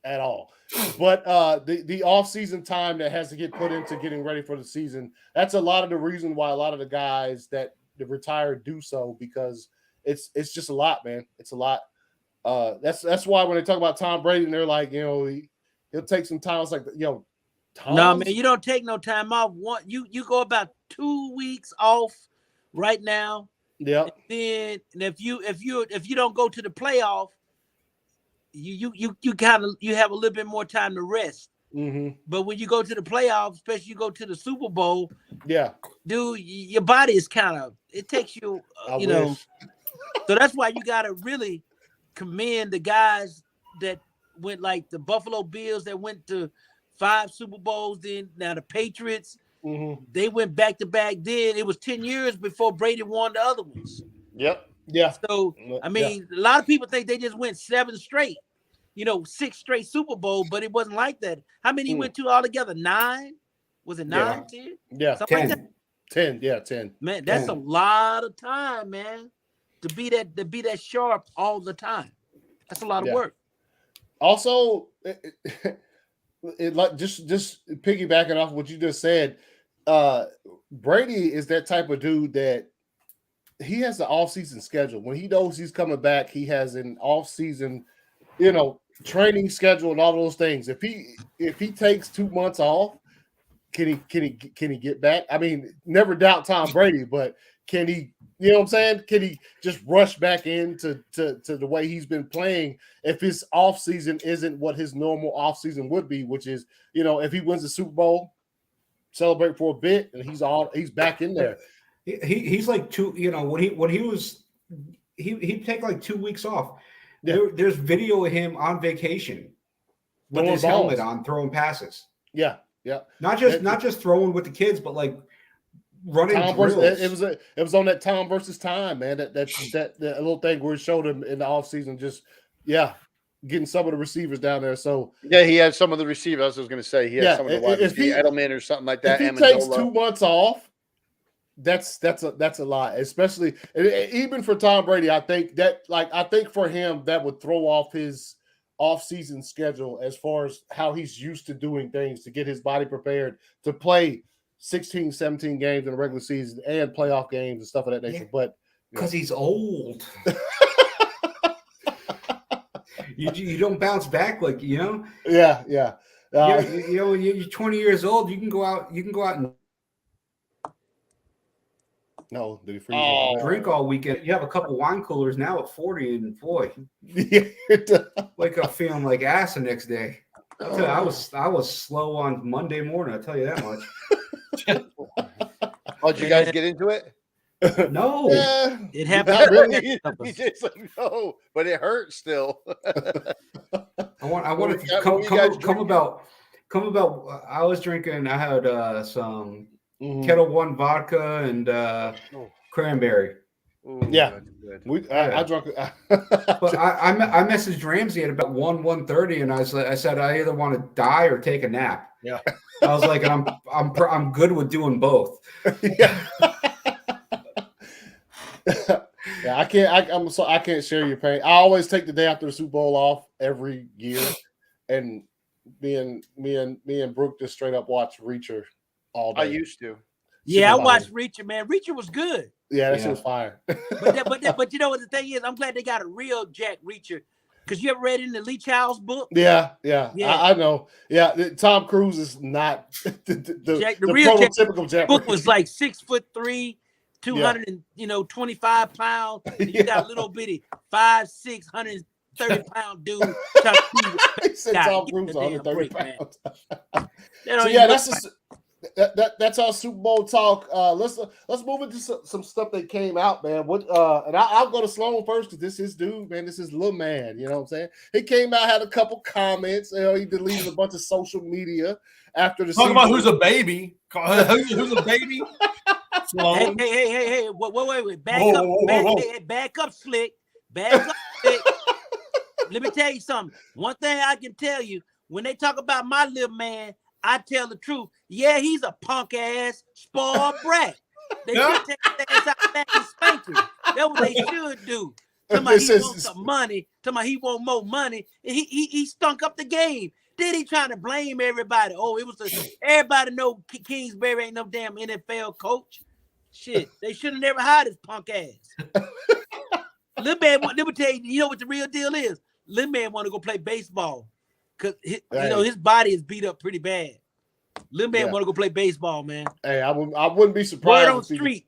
at all. But the off-season time that has to get put into getting ready for the season, that's a lot of the reason why a lot of the guys that retired do so, because it's just a lot, man. It's a lot. That's why when they talk about Tom Brady and they're like, he'll take some time. It's like, no, man, you don't take no time off. You go about 2 weeks off right now. Yeah. Then if you don't go to the playoff, you have a little bit more time to rest. Mm-hmm. But when you go to the playoffs, especially you go to the Super Bowl, yeah, dude, your body is it takes you, know. So that's why you gotta really commend the guys that went, like the Buffalo Bills that went to 5 Super Bowls. Then now the Patriots, they went back to back. Then it was 10 years before Brady won the other ones. Yep. Yeah. So I mean, a lot of people think they just went 7 straight, 6 straight Super Bowl, but it wasn't like that. How many went to altogether? 9? Was it 9? 10? Yeah, 10. Like 10. Yeah, 10. Man, that's 10. A lot of time, man. To be that sharp all the time. That's a lot of work. Also, like just piggybacking off what you just said, Brady is that type of dude that he has an off-season schedule. When he knows he's coming back, he has an off-season, training schedule and all those things. If he takes 2 months off, can he get back? I mean, never doubt Tom Brady, but can he? You know what I'm saying? Can he just rush back into the way he's been playing if his offseason isn't what his normal offseason would be, which is, if he wins the Super Bowl, celebrate for a bit, and he's back in there. He's like he'd take like 2 weeks off. Yeah. There's video of him on vacation with his helmet on, throwing passes. Yeah, yeah. Not just throwing with the kids, but like running drills. It was on that Tom versus time, man. That little thing where it showed him in the offseason, just getting some of the receivers down there. So he had some of the receivers. I was going to say he had some of the wide receivers, Edelman or something like that. If he takes 2 months off, that's a lot, especially even for Tom Brady. I think for him that would throw off his off-season schedule as far as how he's used to doing things to get his body prepared to play 16, 17 games in the regular season and playoff games and stuff of that nature. But because he's old. You don't bounce back like. Yeah. When you're 20 years old, you can go out and No, did he freeze? Oh. Drink all weekend. You have a couple wine coolers now at 40, and boy, Yeah, wake up feeling like ass the next day. I'll tell you, I was slow on Monday morning. I'll tell you that much. Oh, did you guys get into it? No, It happened. Not really. It's like, no, but it hurts still. I wanted to come about. I was drinking. I had some Kettle One vodka and cranberry. Ooh, yeah, good. I drank. But I messaged Ramsey at about 1:30, and I said I either want to die or take a nap. Yeah, I was like, I'm good with doing both. Yeah. Yeah, I can't share your pain. I always take the day after the Super Bowl off every year, and me and Brooke just straight up watch Reacher all day. I used to. Yeah, I watched Reacher, man. Reacher was good. Yeah, that shit was fire. But you know what the thing is? I'm glad they got a real Jack Reacher. Because you ever read in the Lee Child's book? Yeah. I know. Yeah, Tom Cruise is not the real prototypical Jack book Reacher. was like 6'3", 225 pounds. And you got a little bitty 5'6", 130-pound dude. He said Tom Cruise 130 pounds. So yeah, that's our Super Bowl talk. Let's move into some stuff that came out, man. And I'll go to Sloan first because this is dude, man. This is little man. You know what I'm saying? He came out, had a couple comments. He deleted a bunch of social media after the talk season. about who's a baby. Who's a baby? Sloan. Hey! Wait! Back up, Slick. Back up, Slick. Let me tell you something. One thing I can tell you: when they talk about my little man, I tell the truth. Yeah, he's a punk ass, spoiled brat. They should take his ass out back and spank him. That's what they should do. Somebody he wants some money. Somebody he want more money. He stunk up the game. Then he trying to blame everybody. Oh, it was everybody know Kingsbury ain't no damn NFL coach. Shit, they should have never hired his punk ass. Little man, let me tell you, you know what the real deal is? Little man want to go play baseball because his body is beat up pretty bad. Little man want to go play baseball, man. Hey, I wouldn't be surprised.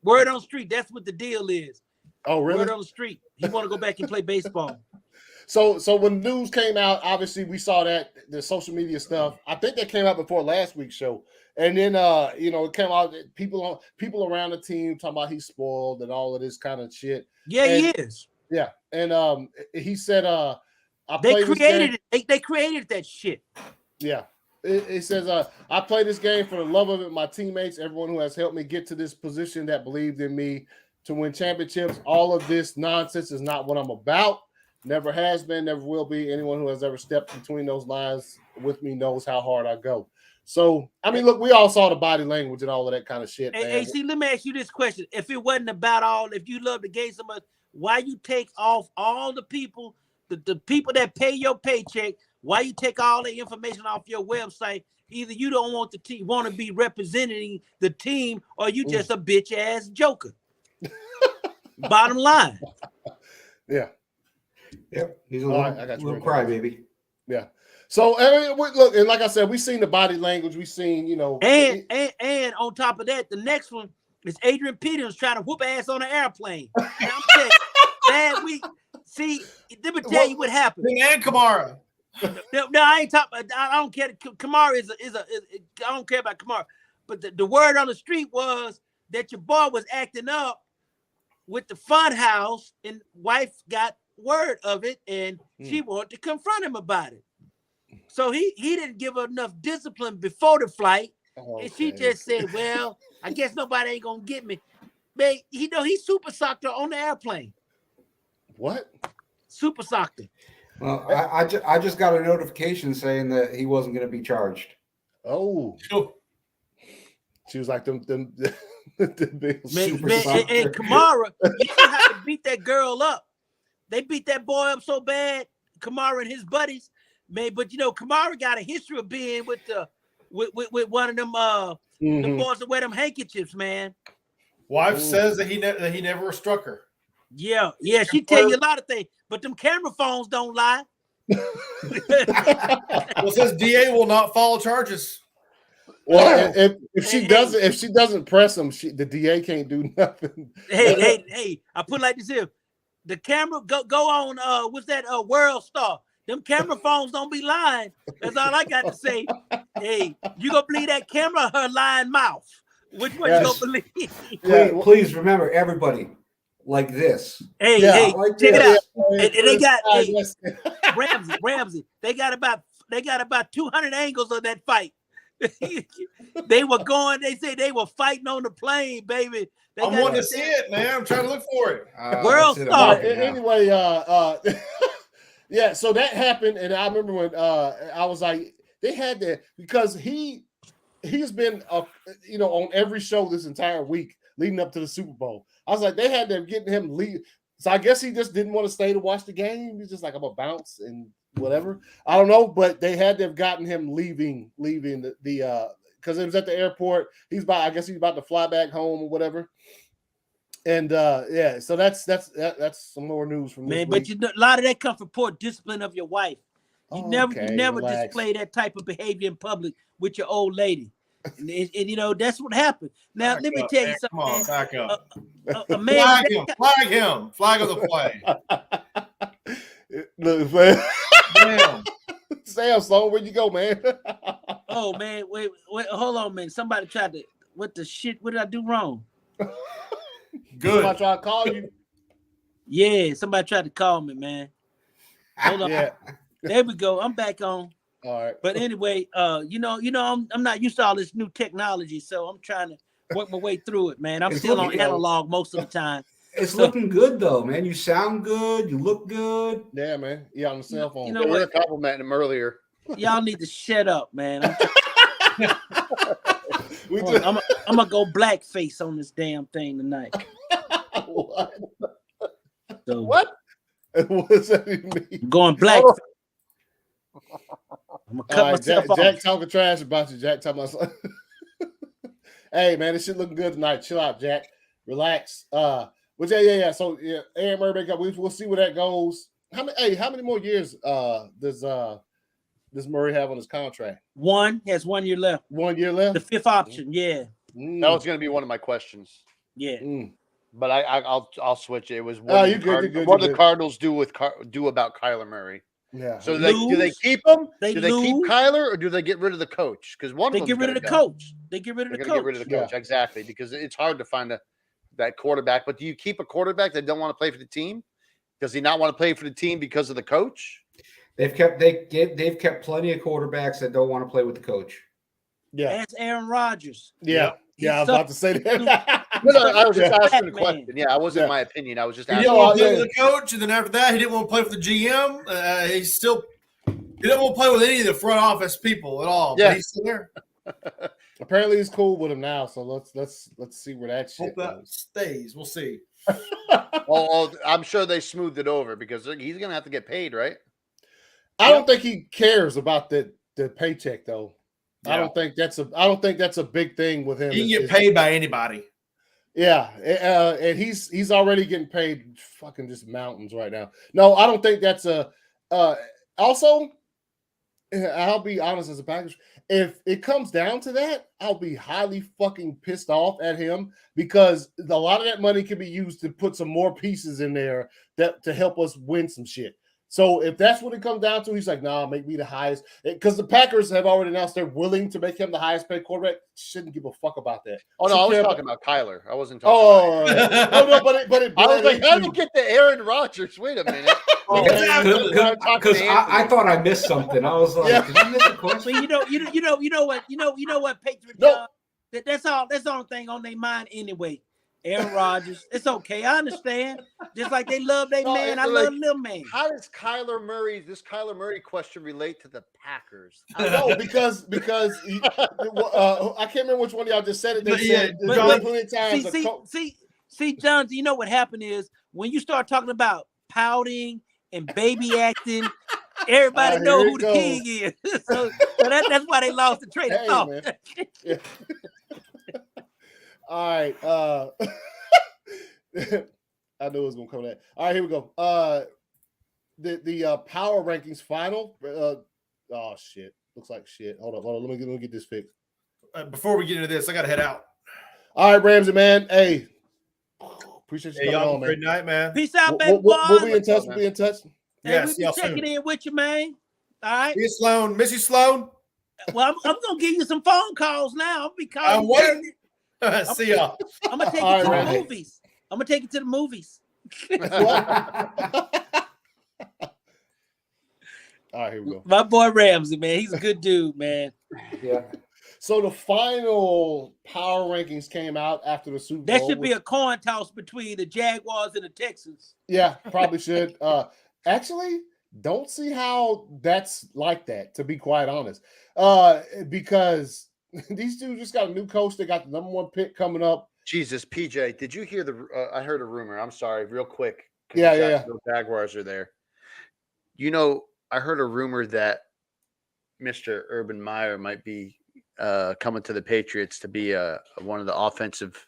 Word on street. That's what the deal is. Oh, really? Word on the street. He want to go back and play baseball. So when news came out, obviously we saw that the social media stuff. I think that came out before last week's show, and then it came out. People around the team talking about he's spoiled and all of this kind of shit. Yeah, he is. Yeah, and he said, they created it. They created that shit. Yeah. It says, I play this game for the love of it, my teammates, everyone who has helped me get to this position that believed in me to win championships. All of this nonsense is not what I'm about. Never has been, never will be. Anyone who has ever stepped between those lines with me knows how hard I go. So, I mean, look, we all saw the body language and all of that kind of shit. Hey, see, let me ask you this question. If it wasn't about if you love the game so much, why you take off all the people, the people that pay your paycheck, why you take all the information off your website? Either you don't want the team, want to be representing the team, or you just a bitch ass joker. Bottom line. Yeah. Yep. He's a little crybaby. Yeah. So look, and like I said, we've seen the body language. We've seen, and on top of that, the next one is Adrian Peterson trying to whoop ass on an airplane. And I'm telling you, bad week. See, let me tell you what happened. And Kamara. No, I ain't talking. I don't care. Kamara is I don't care about Kamara, but the word on the street was that your boy was acting up with the fun house, and wife got word of it, and she wanted to confront him about it. So he didn't give her enough discipline before the flight, and she just said, "Well, I guess nobody ain't gonna get me." Man, he super socked her on the airplane. What? Super socked her. Well, I just got a notification saying that he wasn't going to be charged. Oh, she was like them big super man, and Kamara, you know how to beat that girl up. They beat that boy up so bad, Kamara and his buddies, man. But Kamara got a history of being with one of them the boys that wear them handkerchiefs, man. Wife says that he never struck her. Yeah, she tell you a lot of things, but them camera phones don't lie. Well, it says DA will not follow charges. Well, if she doesn't press him, the DA can't do nothing. Hey! I put it like this here: the camera go on. What's that? World Star. Them camera phones don't be lying. That's all I got to say. Hey, you gonna believe that camera? Her lying mouth. Which one you gonna believe? Please remember, everybody, like this. Hey, like check this. it out. And they got Ramsey. They got about 200 angles of that fight. They were going. They said they were fighting on the plane, baby. I'm wanting to see it, man. I'm trying to look for it. World Star. Anyway, yeah. So that happened, and I remember when I was like, they had to, because he's been on every show this entire week leading up to the Super Bowl. I was like, they had to get him leave. So I guess he just didn't want to stay to watch the game. He's just like, I'm gonna bounce and whatever. I don't know, but they had to have gotten him leaving the because it was at the airport. I guess he's about to fly back home or whatever. And so that's some more news from man. This but a lot of that comes from poor discipline of your wife. You never relax. display that type of behavior in public with your old lady. And that's what happened. Now let me tell you something. Come on, back up. A man, flag him. Flag of the play. Look, man. Damn. Sam, Sloan, where'd you go, man? Oh man, wait, hold on, man. Somebody tried to. What the shit? What did I do wrong? Good. Somebody tried to call you. Yeah, somebody tried to call me, man. Hold on. Yeah. There we go. I'm back on. All right. But anyway, I'm not used to all this new technology, so I'm trying to work my way through it, man. I'm still on analog most of the time. It's looking good though, man. You sound good. You look good. Yeah, man. Yeah, on the cell phone. You know, we were complimenting him earlier. Y'all need to shut up, man. I'm gonna go blackface on this damn thing tonight. What? So, what? What does that even mean? I'm going blackface. I'm gonna cut myself off. Jack talking trash about you. Jack talking about. Hey, man, this shit looking good tonight. Chill out, Jack. Relax. But yeah. So Aaron Murray, we'll see where that goes. How many more years does Murray have on his contract? He has 1 year left. 1 year left. The fifth option, yeah. That was going to be one of my questions. Yeah. But I'll switch it. It was what the Cardinals do about Kyler Murray. Yeah. So do they keep him? Do they keep Kyler, or do they get rid of the coach? Because they get rid of the coach. They get rid of the coach. Get rid of the coach, exactly. Because it's hard to find that quarterback. But do you keep a quarterback that don't want to play for the team? Does he not want to play for the team because of the coach? They've kept plenty of quarterbacks that don't want to play with the coach. Yeah. That's Aaron Rodgers. Yeah. I was about to say that. No, I was just asking a question. Yeah, I wasn't my opinion. I was just asking. He didn't want to play with the coach, and then after that, he didn't want to play with the GM. He didn't want to play with any of the front office people at all. Yeah. But he's still there. Apparently, he's cool with him now. So let's see where that shit Hope that stays. We'll see. Well, I'm sure they smoothed it over because he's going to have to get paid, right? I don't think he cares about the paycheck though. Yeah. I don't think that's a big thing with him. He can get paid by anybody. Yeah, and he's already getting paid fucking just mountains right now. No, I don't think that's a. Also, I'll be honest as a Packers. If it comes down to that, I'll be highly fucking pissed off at him because a lot of that money can be used to put some more pieces in there to help us win some shit. So if that's what it comes down to, he's like, nah, make me the highest. Because the Packers have already announced they're willing to make him the highest paid quarterback. Shouldn't give a fuck about that. Oh, no, I was talking about Kyler. I wasn't talking about no, but it I was like, how do you get to Aaron Rodgers? Wait a minute. Because I thought I missed something. I was like, did I miss a question? You know what, Patriot John? That's the only thing on their mind anyway. Aaron Rodgers. It's okay. I understand. Just like they love their man, I love little man. How does this Kyler Murray question relate to the Packers? I know because I can't remember which one of y'all just said it. They said plenty of times. See, John, you know what happened is when you start talking about pouting and baby acting, everybody know who the king is. so that's why they lost the trade. Yeah. All right. I knew it was gonna come to that. All right, here we go. The power rankings final. Oh shit. Looks like shit. Hold on. Let me get this fixed. before we get into this, I got to head out. All right, Ramsey, man. Hey, appreciate you Hey, coming y'all have on, a great man. night, man. Peace out, baby boy. We'll be in touch. We'll be in touch. Hey, Yeah, we see be y'all checking soon. in with you, man. All right. See you, Sloan. Miss you, Sloan. Well, I'm gonna give you some phone calls now. I'll be calling. I'm you waiting. Thursday. See y'all. I'm gonna take All you to right, the man. movies. I'm gonna take you to the movies. What? All right, here we go. My boy Ramsey, man, he's a good dude, man. Yeah. So the final power rankings came out after the Super Bowl. That should be a coin toss between the Jaguars and the Texans. Yeah, probably should. Actually, don't see how that's like that, to be quite honest. Because these two just got a new coach. They got the number 1 pick coming up. Jesus, PJ, did you hear I heard a rumor. I'm sorry, real quick. Yeah. The Jaguars are there. You know, I heard a rumor that Mr. Urban Meyer might be coming to the Patriots to be one of the offensive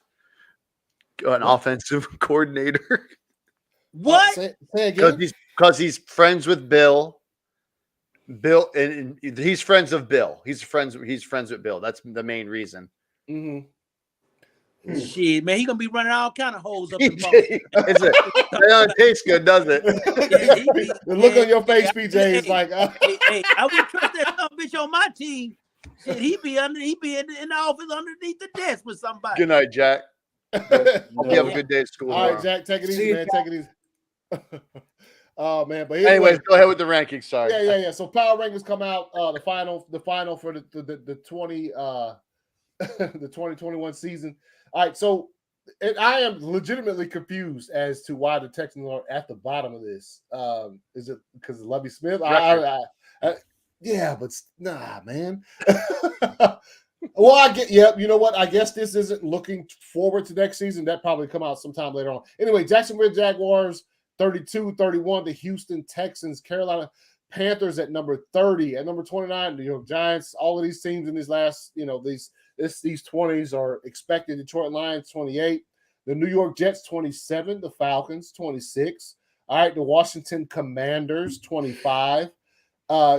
coordinator. What? Say again. Because he's friends with Bill. Bill, and he's friends of Bill. He's friends with Bill. That's the main reason. Mm-hmm. Shit, man, he gonna be running all kind of holes up in PJ, public. it doesn't taste good, does it? The look on your face, PJ, is like, hey, I would trust that some bitch on my team. Shit, he be in the office underneath the desk with somebody. Good night, Jack. Hope you have a good day at school. All right, Jack, take it easy, man. Take it easy. Oh man, but anyways, go ahead with the rankings. Sorry. Yeah. So power rankings come out. The final for the 2021 season. All right, so and I am legitimately confused as to why the Texans are at the bottom of this. Is it because of Lovie Smith? Yeah, but nah, man. Well, I get. Yep. You know what? I guess this isn't looking forward to next season. That probably come out sometime later on. Anyway, Jacksonville Jaguars 32-31. The Houston Texans, Carolina Panthers at number 30. At number 29, Giants. All of these teams in these last, these 20s are expected. Detroit Lions 28. The New York Jets 27. The Falcons 26. All right, the Washington Commanders 25.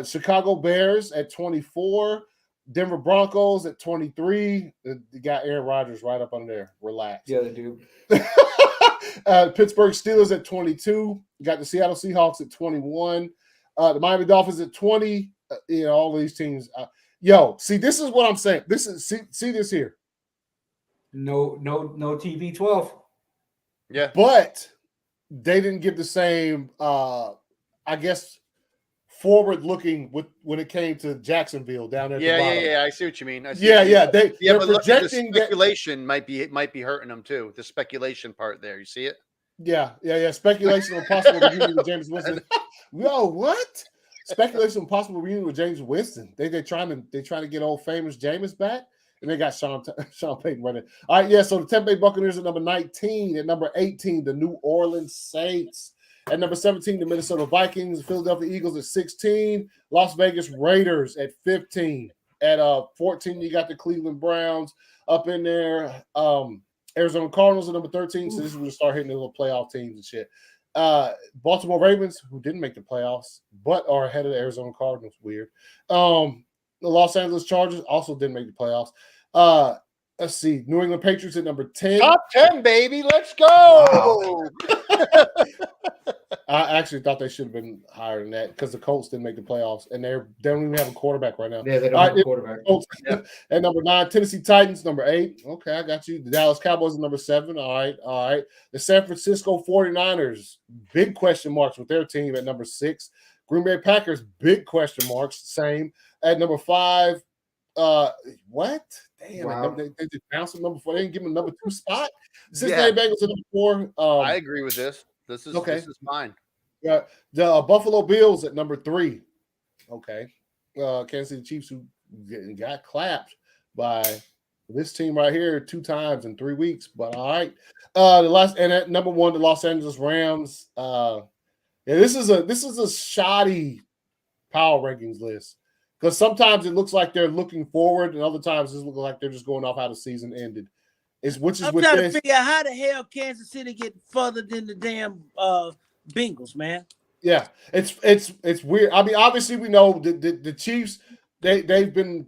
Chicago Bears at 24. Denver Broncos at 23. You got Aaron Rodgers right up under there. Relax. Yeah, they do. Pittsburgh Steelers at 22. You got the Seattle Seahawks at 21. The Miami Dolphins at 20. All of these teams. See, this is what I'm saying. This is see this here. No TV 12. Yeah, but they didn't give the same. I guess. Forward looking when it came to Jacksonville down there. Yeah. I see what you mean. They're but projecting the speculation might be hurting them too. The speculation part there, you see it? Yeah. Speculation on possible reunion with James Winston. Yo, what? Speculation on possible reunion with James Winston. They trying to get old famous Jameis back, and they got Sean Payton running. All right, yeah. So the Tampa Bay Buccaneers at number 19. At number 18, the New Orleans Saints. At number 17, the Minnesota Vikings, the Philadelphia Eagles at 16, Las Vegas Raiders at 15. At 14, you got the Cleveland Browns up in there. Arizona Cardinals at number 13. So this is when we start hitting the little playoff teams and shit. Baltimore Ravens, who didn't make the playoffs, but are ahead of the Arizona Cardinals. Weird. The Los Angeles Chargers also didn't make the playoffs. Let's see. New England Patriots at number 10. Top 10, baby. Let's go. Wow. I actually thought they should have been higher than that because the Colts didn't make the playoffs, and they don't even have a quarterback right now. Yeah, they don't have a quarterback. Yeah. At number 9, Tennessee Titans, number 8. Okay, I got you. The Dallas Cowboys at number 7. All right. The San Francisco 49ers, big question marks with their team at number 6. Green Bay Packers, big question marks, same. At number 5, what? Damn, wow. they just bounced them number 4. They didn't give them a number 2 spot. Cincinnati Bengals at number 4. I agree with this. This is okay. This is mine. Yeah, the Buffalo Bills at number 3. Okay. Kansas City Chiefs, who got clapped by this team right here 2 times in 3 weeks. But all right. At number 1, the Los Angeles Rams. This is a shoddy power rankings list. Because sometimes it looks like they're looking forward, and other times it looks like they're just going off how the season ended. I'm trying to figure out how the hell Kansas City get further than the damn Bengals, man. Yeah, it's weird. I mean, obviously we know the Chiefs they've been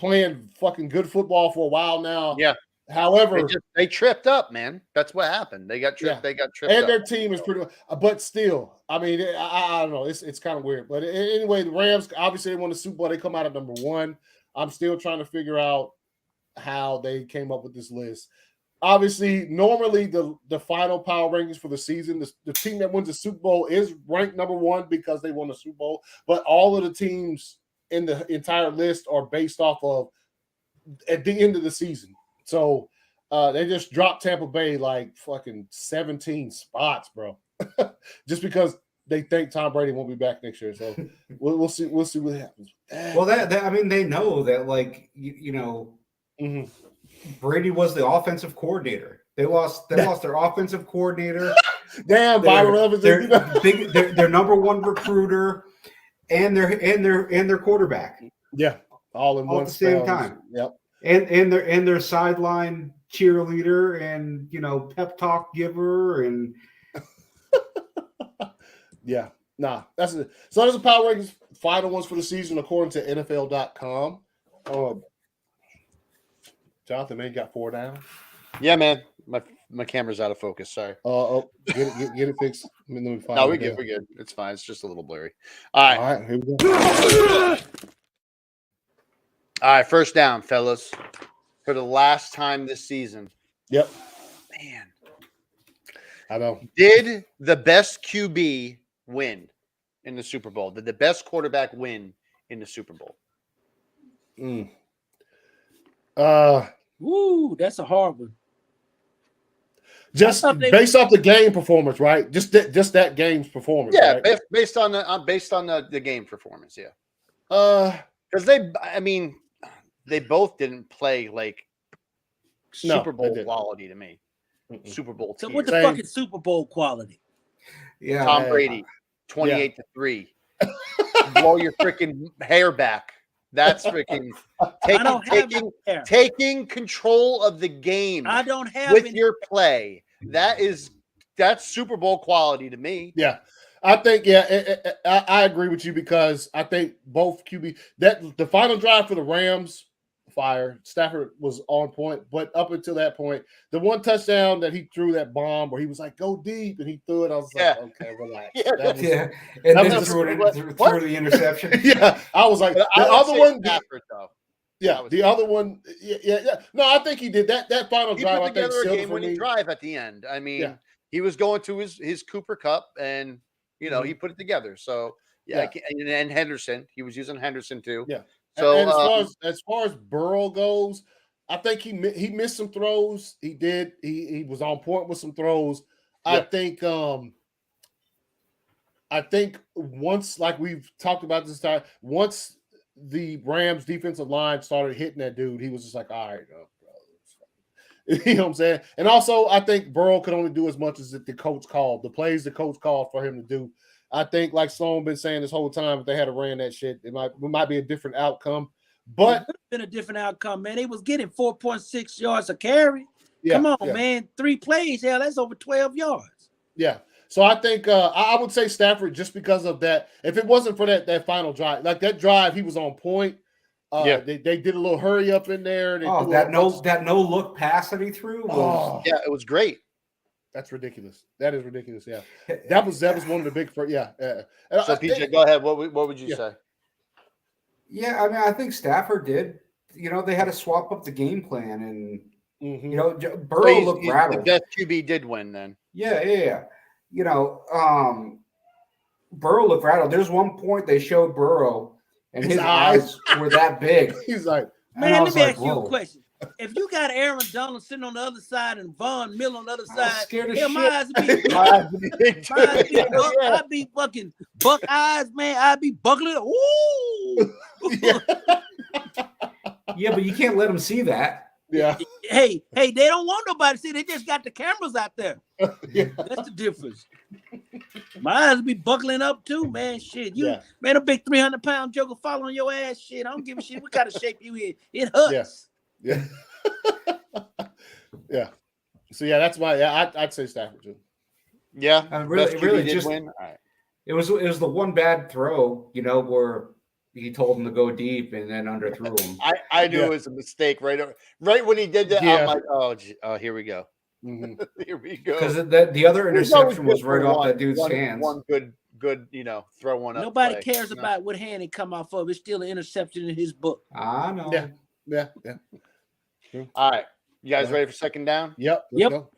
playing fucking good football for a while now. Yeah. However, they tripped up, man. That's what happened. They got tripped. Yeah. They got tripped and up. their team is pretty much, but still, I mean, I don't know. It's kind of weird. But anyway, the Rams, obviously, they won the Super Bowl. They come out at number 1. I'm still trying to figure out how they came up with this list. Obviously, normally the final power rankings for the season, the team that wins the Super Bowl is ranked number 1 because they won the Super Bowl. But all of the teams in the entire list are based off of at the end of the season. So they just dropped Tampa Bay like fucking 17 spots, bro. Just because they think Tom Brady won't be back next year. So we'll see what happens. Well, that I mean, they know that, like, you know, Brady was the offensive coordinator. They lost their offensive coordinator. Damn, their number 1 recruiter and their quarterback. Yeah, all in one at the same time. Yep. And their sideline cheerleader and, you know, pep talk giver and yeah. Nah, that's it. So there's a power rankings final ones for the season according to NFL.com. Jonathan, man, you got 4 down. Yeah, man. My camera's out of focus. Sorry. Get it fixed. Let me find no, we're good. We're good. It's fine. It's just a little blurry. All right, here we go. All right, first down, fellas. For the last time this season. Yep. Man. I know. Did the best QB win in the Super Bowl? Did the best quarterback win in the Super Bowl? Woo, that's a hard one. Just based off the game performance, right? Just that game's performance. Yeah, right? based on the game performance. Yeah. Because they both didn't play like Super Bowl quality to me. Super Bowl. So what the fuck is Super Bowl quality? Yeah, Tom Brady, 28-3. Blow your freaking hair back. That's freaking taking control of the game. I don't have with your play. That's Super Bowl quality to me. Yeah, I think I agree with you because I think both QB that the final drive for the Rams fire Stafford was on point, but up until that point, the one touchdown that he threw that bomb where he was like go deep and he threw it, I was like, okay, relax. And then threw the interception. Yeah, I was like the other one. Stafford, though. Yeah, the other one. Yeah. No, I think he did that final he drive. Put together I think a game-winning drive at the end. I mean, he was going to his Cooper Cup, and he put it together. So and Henderson, he was using Henderson too. Yeah. So and as far as Burrow goes, I think he missed some throws. He did. He was on point with some throws. Yeah. I think once, like we've talked about this time, once the Rams defensive line started hitting that dude, he was just like, all right, bro. You know what I'm saying? And also, I think Burrow could only do as much as the coach called. The plays the coach called for him to do. I think, like Sloan been saying this whole time, if they had ran that shit, it might be a different outcome. But it would have been a different outcome, man. They was getting 4.6 yards a carry. Come on, man. 3 plays, hell, that's over 12 yards. Yeah. So I think I would say Stafford just because of that. If it wasn't for that final drive, like that drive, he was on point. They did a little hurry up in there. That no look pass that he threw was it was great. That's ridiculous. That is ridiculous. Yeah, that was one of the big first. Yeah. So PJ, go ahead. What would you say? Yeah, I mean, I think Stafford did. They had to swap up the game plan, and Burrow looked rattled. The best QB did win then. Yeah. Burrow looked rattled. There's one point they showed Burrow, and his eyes were that big. He's like, man, let me ask you a question. If you got Aaron Donald sitting on the other side and Von Miller on the other side, my eyes would be I'd be fucking buck eyes, man. I'd be buckling. Ooh. Yeah, but you can't let them see that. Yeah. Hey, they don't want nobody to see. They just got the cameras out there. Yeah. That's the difference. My eyes be buckling up too, man. Shit, man, a big 300-pound joker following your ass. Shit, I don't give a shit. What kind of shape you in? It hurts. Yeah. Yeah. So that's why. Yeah, I'd say Stafford too. Yeah, really just win. All right. It was the one bad throw, where he told him to go deep and then underthrew him. I knew it was a mistake right when he did that. Yeah. I'm like, oh, here we go. Mm-hmm. Here we go. Because the other interception was right off that dude's hands. One good, throw one up. Nobody cares about what hand it come off of. It's still an interception in his book. I know. Yeah. All right. You guys ready for second down? Yep. Let's go.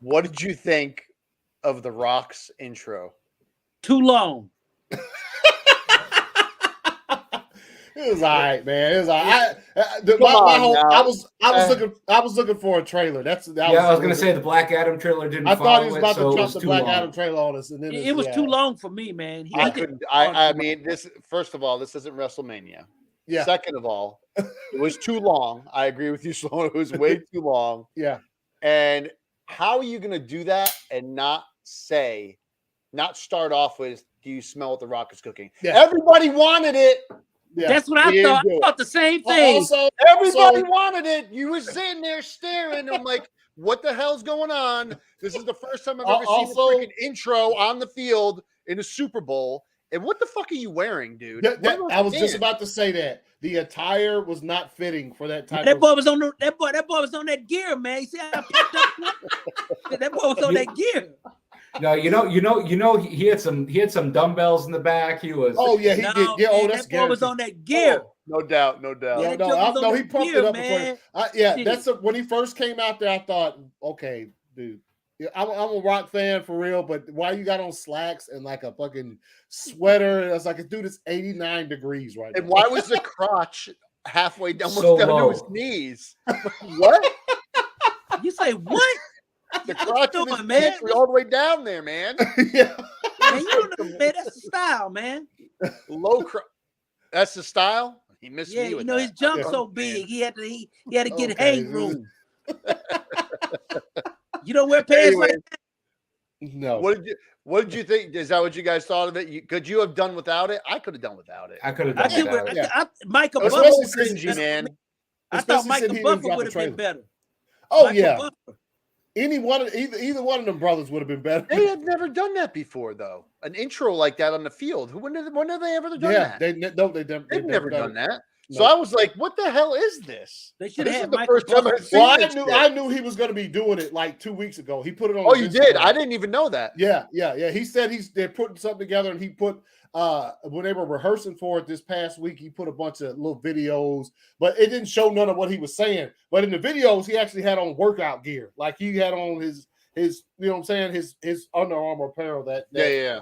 What did you think of the Rock's intro? Too long. It was all right, man. It was all right. I was looking for a trailer. I was gonna say the Black Adam trailer didn't. I thought he was about to drop the Black Adam trailer on us, and then it was too long for me, man. I mean, this. First of all, this isn't WrestleMania. Yeah. Second of all, it was too long. I agree with you, Sloan. It was way too long. Yeah. And how are you going to do that and not start off with, do you smell what the Rock is cooking? Yeah. Everybody wanted it. Yeah. That's what I thought. I thought the same thing. Also, everybody wanted it. You were sitting there staring. I'm like, what the hell's going on? This is the first time I've ever seen a freaking intro on the field in a Super Bowl. And what the fuck are you wearing, dude? I was just about to say that. The attire was not fitting for that type. That boy was on that gear, man. You see how I picked up? That boy was on that gear. No, you know, he had some dumbbells in the back. He was. Oh yeah, he did. Yeah, that boy was on that gear. Oh, no doubt. Yeah, no, he pumped it up. Man. When he first came out there, I thought, okay, dude. I'm a Rock fan for real, but why you got on slacks and like a fucking sweater? I was like, dude, it's 89 degrees right now. And why was the crotch halfway down, so down to his knees? What? You say what? The crotch of his pants were all the way down there, man. Yeah. Man, you don't know, man. That's the style, man. Low crotch. That's the style. He missed me with that. His jump's so big. He had to get hang room. You don't wear pants like that? No. What did you think? Is that what you guys thought of it? Could you have done without it? I could have done without it. I could have done without it. Michael Buffer, cringy, man. I thought Michael Buffer would have been better. Oh Michael yeah. Buffer. Either one of them brothers would have been better. They had never done that before, though. An intro like that on the field. When have they ever done that? They've never done that. So I was like, "What the hell is this?" They should have had the Michael first time I've seen I knew he was going to be doing it like 2 weeks ago. He put it on. Oh, you did? I didn't even know that. Yeah. He said they're putting something together, and he put when they were rehearsing for it this past week, he put a bunch of little videos, but it didn't show none of what he was saying. But in the videos, he actually had on workout gear, like he had on his you know what I'm saying, his Under Armour apparel. Yeah.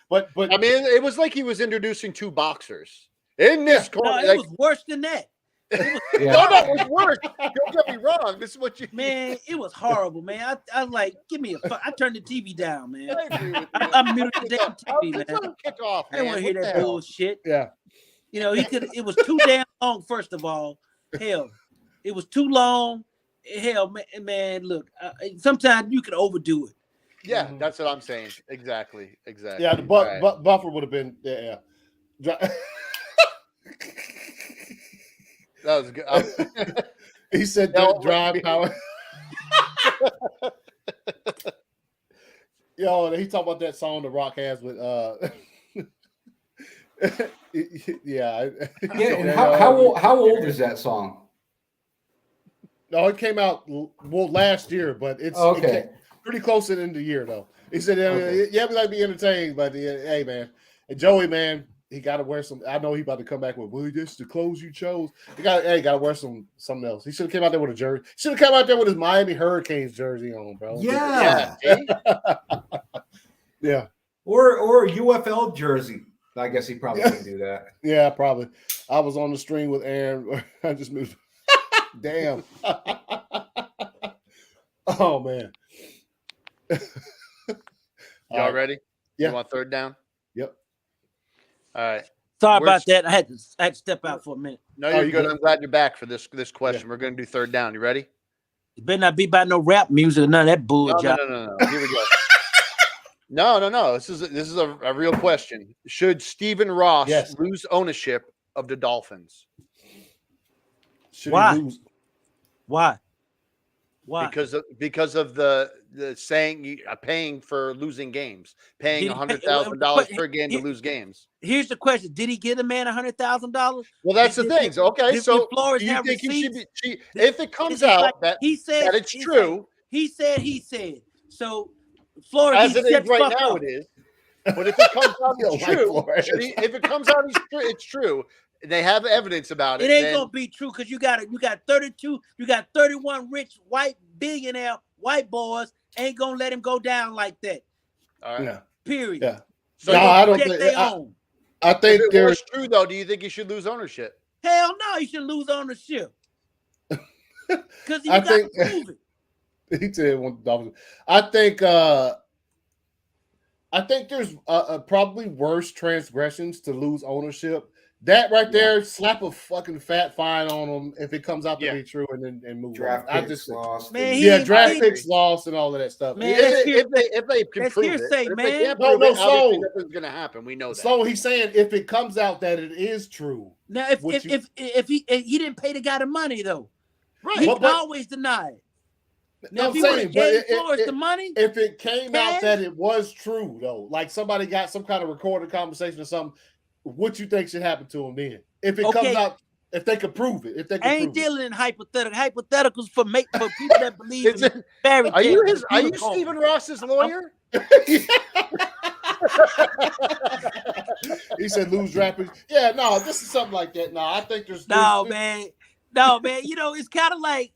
But I mean, it was like he was introducing two boxers. In this corner, it was worse than that. No, it was worse. Don't get me wrong. This is what you man. It was horrible, man. I like, give me a. I turned the TV down, man. I muted the damn TV, man. Let him kick off, man. I don't want to hear that bullshit. Yeah. You know, he could. It was too damn long. First of all, hell, it was too long. Hell, man. Look, sometimes you can overdo it. Yeah, that's what I'm saying. Exactly. Yeah, the Buffer would have been. Yeah. That was good. He said drive power. Yo, he talked about that song The Rock has with And how old is that song? No, it came out last year, but it's okay. Pretty close to the end of the year though. He said, we like to be entertained, but hey man, and Joey, man, he got to wear some. I know he about to come back with, well, this is the clothes you chose. He got to wear something else. He should have came out there with a jersey. Should have come out there with his Miami Hurricanes jersey on, bro. Yeah. Yeah. Or a UFL jersey. I guess he probably could do that. Yeah, probably. I was on the stream with Aaron. I just moved. Damn. Oh man. Y'all ready? Yeah. You want third down? Yep. All right. Sorry about that. I had to step out for a minute. No, you're good. I'm glad you're back for this question. Yeah. We're going to do third down. You ready? You better not be by no rap music or none of that bullshit. No. Here we go. No. This is a real question. Should Stephen Ross lose ownership of the Dolphins? Should Why? he lose? Why? Why? Because of the saying paying for losing games, paying $100,000 per game to lose games. Here's the question: did he give the man $100,000? Well, that's the thing. Okay, so Flores do you have think receipts? he should be? If it comes out that he said that it's true, he said. So Flores, as it is right now, it is. But if it comes out it's true, if it comes out it's true, they have evidence about it. It ain't gonna be true because you got 32, you got 31 rich white billionaire white boys ain't gonna let him go down like that. All right. Yeah. Period. Yeah. So no, I don't think. I think if it was true though. Do you think he should lose ownership? Hell no, he should lose ownership. Because you got to prove it. He said one Dolphins. I think there's probably worse transgressions to lose ownership. That right there, slap a fucking fat fine on them if it comes out to be true, and then move draft on. Picks lost. Man, draft picks lost and all of that stuff. Man, if they can prove hearsay, it, man. Sloan, nothing's going to happen. We know that. So he's saying if it comes out that it is true. Now, if he didn't pay the guy the money though, right? He can always deny it. Now, if he would have gave Flores the money, if it came out that it was true though, like somebody got some kind of recorded conversation or something, what you think should happen to him then? If it comes out, if they could prove it, I ain't dealing in hypotheticals for people that believe in fairy tales. Are you Stephen Ross's lawyer? He said lose draft picks. Yeah, no, this is something like that. No, I think there's man. You know, it's kind of like,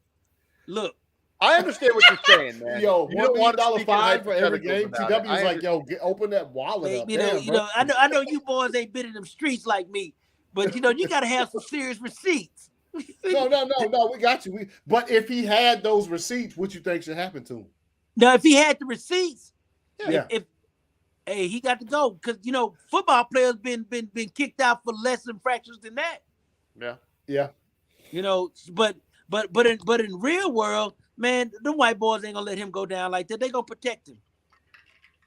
look. I understand what you're saying, man. Yo, $1 million fine for every game. TW is like, yo, open that wallet up. I know you boys ain't been in them streets like me, but you got to have some serious receipts. No, we got you. But if he had those receipts, what you think should happen to him? Now, if he had the receipts, if he got to go because football players been kicked out for less infractions than that. Yeah. But in real world. Man, the white boys ain't gonna let him go down like that. They gonna protect him.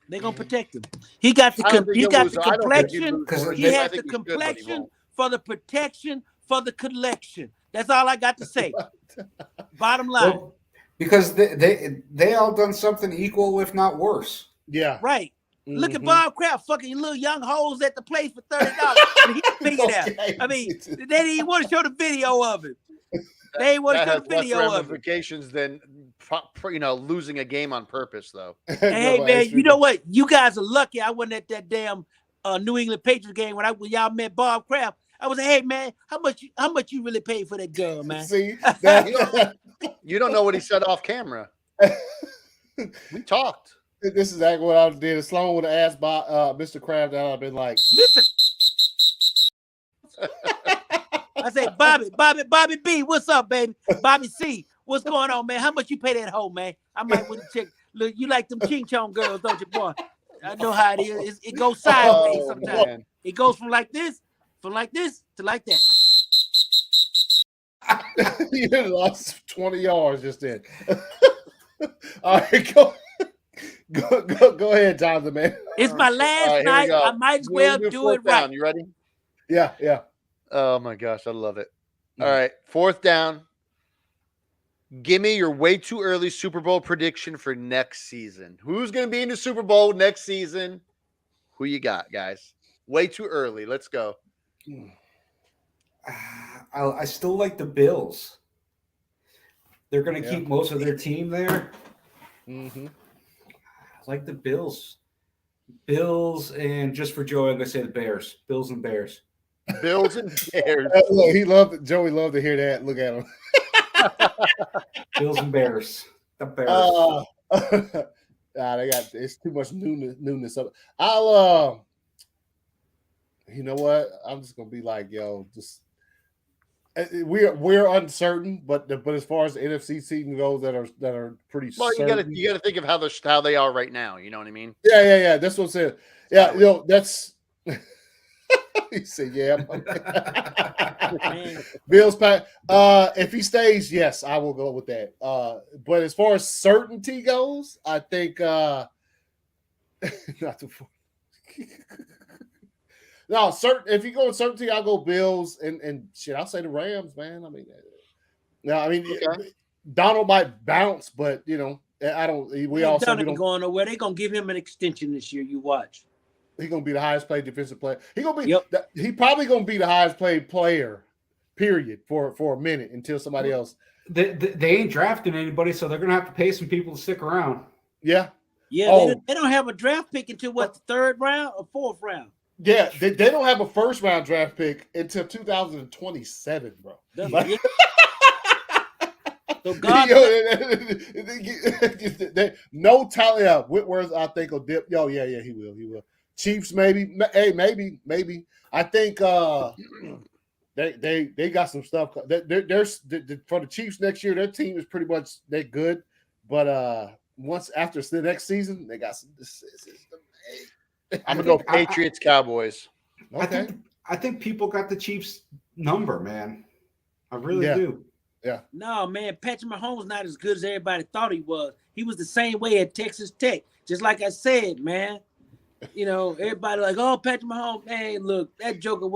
They gonna protect him. He got the complexion. He has the complexion for the protection for the collection. That's all I got to say. Bottom line. Well, because they all done something equal, if not worse. Yeah. Right. Mm-hmm. Look at Bob Kraft fucking little young hoes at the place for $30. He figured out. I mean, they didn't even want to show the video of it. They want to show the video of ramifications than losing a game on purpose, though. Hey man, you know what? You guys are lucky. I wasn't at that damn New England Patriots game when y'all met Bob Kraft. I was like, hey man, how much you really paid for that girl, man? See, you don't know what he said off camera. We talked. This is exactly what I did. If Sloan would have asked Mr. Kraft, I'd have been like, Mr. I say, Bobby B, what's up, baby? Bobby C, what's going on, man? How much you pay that hoe, man? I might want to check. Look, you like them ching chong girls, don't you, boy? I know how it is. It goes sideways sometimes. Man. It goes from like this to like that. You lost 20 yards just then. All right, go ahead, Jonathan, man. It's my last night. I might as well do it right. You ready? Yeah. Oh my gosh, I love it. All right, 4th down. Give me your way too early Super Bowl prediction for next season. Who's going to be in the Super Bowl next season? Who you got, guys? Way too early. Let's go. I still like the Bills. They're going to keep most of their team there. Mm-hmm. I like the Bills. Bills, and just for Joey, I'm going to say the Bears. Bills and Bears. Bills and Bears. Look, Joey loved to hear that. Look at him. Bills and Bears. The Bears. It's too much newness of it. I'll you know what? I'm just gonna be like, yo, just we're uncertain, but as far as the NFC team goes, that are pretty. Well, certain. you gotta think of how they are right now. You know what I mean? Yeah. That's what I'm saying. Yeah, that's. He said, "Yeah." Bills pack. If he stays, yes, I will go with that. But as far as certainty goes, I think not too far. No, certain. If you go with certainty, I'll go Bills and shit. I'll say the Rams, man. I mean, Donald might bounce, but I don't. We all said we don't going nowhere. They're gonna give him an extension this year. You watch. He's gonna be the highest paid defensive player. He probably gonna be the highest paid player, period, for a minute until somebody else. They ain't drafting anybody, so they're gonna have to pay some people to stick around. Yeah. Yeah. They don't have a draft pick until what, the third round or fourth round? Yeah, they don't have a first round draft pick until 2027, bro. So God, no talent. Yeah, Whitworth, I think will dip. Yeah, he will. Chiefs, maybe. Hey, maybe. I think they got some stuff. There's for the Chiefs next year. Their team is pretty much they're good, but once after the next season, they got some decisions to make. I'm gonna go Patriots, Cowboys. Okay. I think people got the Chiefs number, man. I really do. Yeah. No, man, Patrick Mahomes not as good as everybody thought he was. He was the same way at Texas Tech. Just like I said, man. Everybody like, oh, Patrick Mahomes, man, look, that joker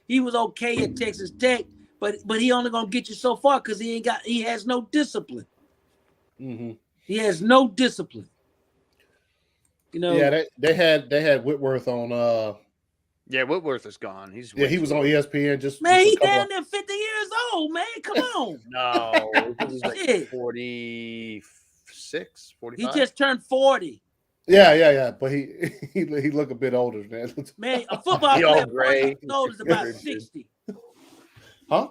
he was okay at Texas Tech, but he only gonna get you so far because he has no discipline. Mm-hmm. He has no discipline. Yeah, they had Whitworth on Whitworth is gone. He was on ESPN just. Man, he down there 50 years old, man. Come on. No, he's like 46, 45. He just turned 40. Yeah. But he look a bit older, man. Man, a football player 40 years old is about 60. Huh?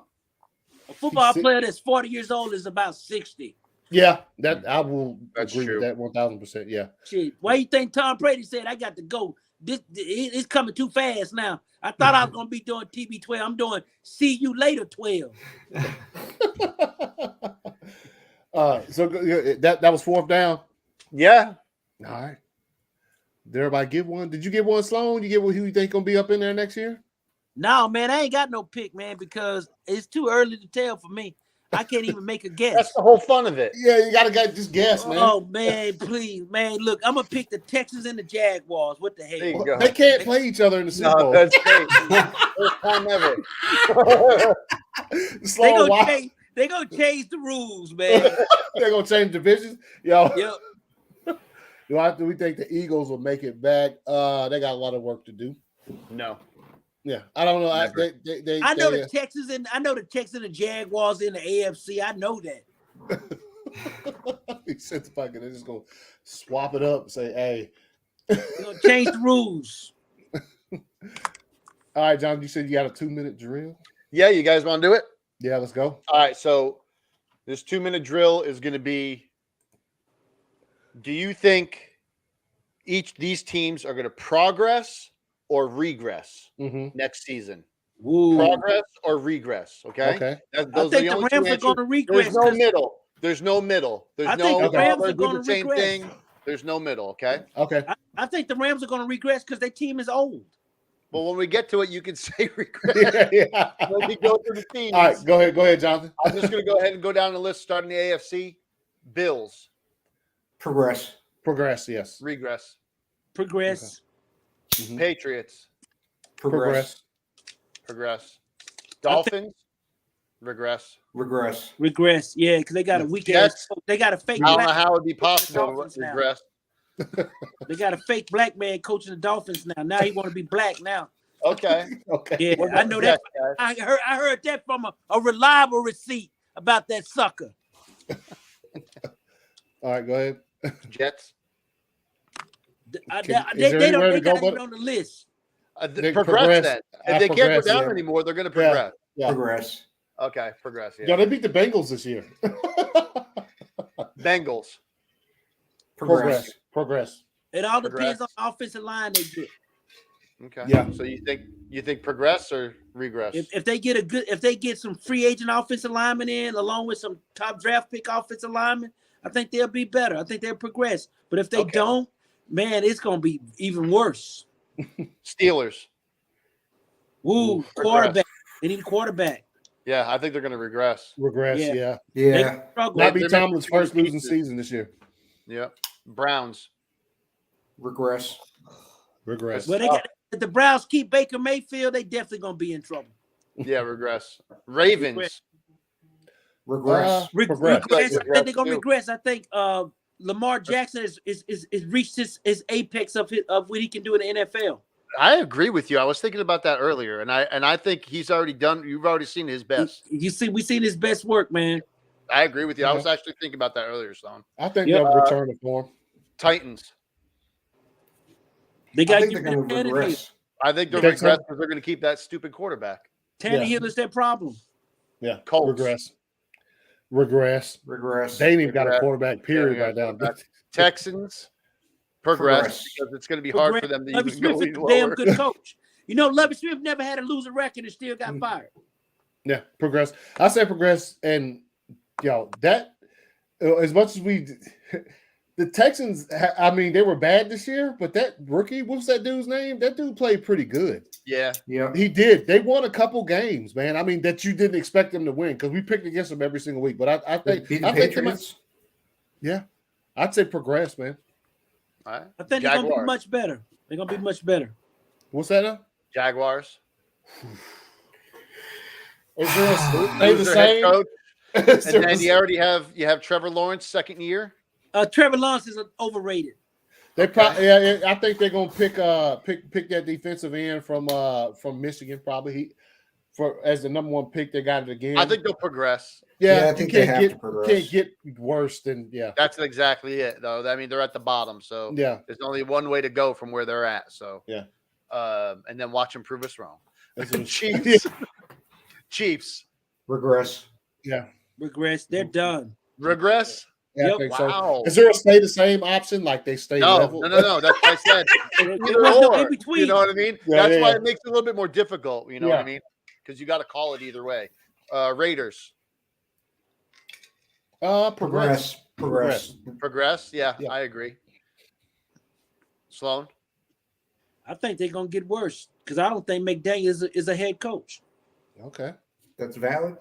A football player that's 40 years old is about 60. Yeah, that I will agree true. with that 1,000%. Yeah. Shit, why you think Tom Brady said I got to go? It's coming too fast now. I thought I was gonna be doing TB12. I'm doing see you later 12. So that was fourth down. Yeah. All right. Did everybody get one? Did you get one, Sloan? You get one who you think gonna be up in there next year? No, man, I ain't got no pick, man, because it's too early to tell for me. I can't even make a guess. That's the whole fun of it. Yeah, you gotta just guess, man. Oh man, please, man. Look, I'm gonna pick the Texans and the Jaguars. What the hell? They can't play each other in the Super Bowl. That's great. First time ever. They gonna change the rules, man. They're gonna change divisions. Yo. Yep. Do we think the Eagles will make it back? They got a lot of work to do. No. Yeah, I don't know. I know the Texans and the Jaguars in the AFC. I know that. He said the fucking they're just gonna swap it up and say, "Hey, they're gonna change the rules." All right, John. You said you got a 2-minute drill. Yeah, you guys want to do it? Yeah, let's go. All right. So this 2-minute drill is going to be: do you think these teams are going to progress or regress next season? Ooh. Progress or regress? Okay. I think the Rams are going to regress. There's no middle. There's no middle. I think the Rams are going to same regress. thing. There's no middle. Okay. Okay. I think the Rams are going to regress because their team is old. Well, when we get to it, you can say regress. Yeah. When we go through the teams. All right, go ahead, Jonathan. I'm just going to go ahead and go down the list, starting the AFC. Bills. Progress, yes. Regress. Progress. Okay. Mm-hmm. Patriots. progress. Dolphins. Regress. Regress. Yeah, because they got a weak Jets. ass. They got a fake. I don't know black, how it'd be possible to Dolphins now. regress. They got a fake black man coaching the Dolphins now. Now he want to be black now. Okay. Yeah, I know that. I heard that from a reliable receipt about that sucker. All right, go ahead. Jets. They got it on the list. Progress then. If they can't go down anymore, they're going to progress. Yeah. Progress. Okay, progress. Yeah. Yo, they beat the Bengals this year. Bengals. Progress. It all depends on the offensive line they get. Okay. Yeah. So you think progress or regress? If they get some free agent offensive linemen in along with some top draft pick offensive linemen, I think they'll be better. I think they'll progress. But if they don't, man, it's gonna be even worse. Steelers. Woo, quarterback. They need a quarterback. Yeah, I think they're gonna regress. Yeah. Might be Tomlin's first losing season this year. Yeah. Browns. Regress. Well, if the Browns keep Baker Mayfield, they definitely gonna be in trouble. Yeah, regress. Ravens. Regress. Progress. Regress. I think they're gonna too. regress. I think Lamar Jackson is reached his apex of what he can do in the NFL. I agree with you. I was thinking about that earlier, and I think he's already done. You've already seen his best. We've seen his best work, man. I agree with you. Yeah. I was actually thinking about that earlier, Sloan. I think they'll return it for him. Titans. They I got to think get they're going to Tannehill. regress. I think they'll You think regress so? because they're going to keep that stupid quarterback. Tannehill is their problem. Yeah. Colts. Regress. Regress. They ain't even got a Regress. quarterback, period, Yeah, right now. quarterback. Texans. Progress because it's going to be hard for them to Lovie even go Smith any is a damn lower. good coach. You know, Lovie Smith never had a losing record and still got fired. Yeah, progress. I say progress, and that as much as the Texans. I mean, they were bad this year, but that rookie, what's that dude's name? That dude played pretty good. Yeah, he did. They won a couple games, man. I mean, that you didn't expect them to win because we picked against them every single week. But I think Beat the I think they Patriots. might, yeah, I'd say progress, man. all right. I think they're going to be Jaguars. much better. They're going to be much better. What's that now? Jaguars. Is there stay Who's the their head same? coach? Is And there then the- you already have Trevor Lawrence second year. Trevor Lawrence is overrated. They probably, yeah. I think they're gonna pick that defensive end from Michigan. Probably as the number one pick. They got it again. I think they'll progress. Yeah, I think they have to progress. Can't get worse than That's exactly it, though. I mean, they're at the bottom, so yeah. there's only one way to go from where they're at. So Yeah. And then watch them prove us wrong. That's what Chiefs. Chiefs. Regress. Yeah, Regress. They're done. Regress. yeah. Yep. I think Wow. so. Is there a stay the same option? Like they stay No, level? no. That's what I said. It's either was no or. in between. You know what I mean? Yeah, That's why yeah. it makes it a little bit more difficult. You know what I Yeah. mean? Because you got to call it either way. Raiders. Progress. Progress. Yeah, Yeah. I agree. Sloan. I think they're going to get worse because I don't think McDaniel is a head coach. Okay. That's valid.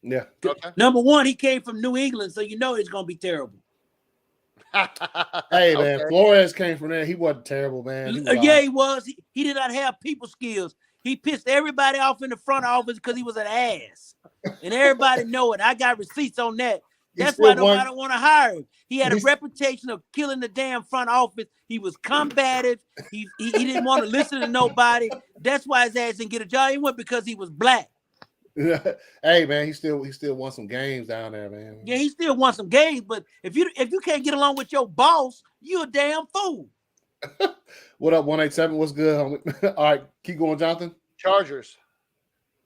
Yeah. Okay. Number one, he came from New England, so you know it's going to be terrible. Hey man, Flores came from there. He wasn't terrible, man. He was all Yeah, right. he was. He did not have people skills. He pissed everybody off in the front office because he was an ass. And everybody know it. I got receipts on that. He That's still why won. nobody want to hire him. He had a He's- reputation of killing the damn front office. He was combative. He didn't want to listen to nobody. That's why his ass didn't get a job. He went because he was black. Hey man, he still won some games down there, man. Yeah, he still won some games, but if you can't get along with your boss, you a damn fool. What up, 187? What's good, homie? All right, keep going, Jonathan. Chargers.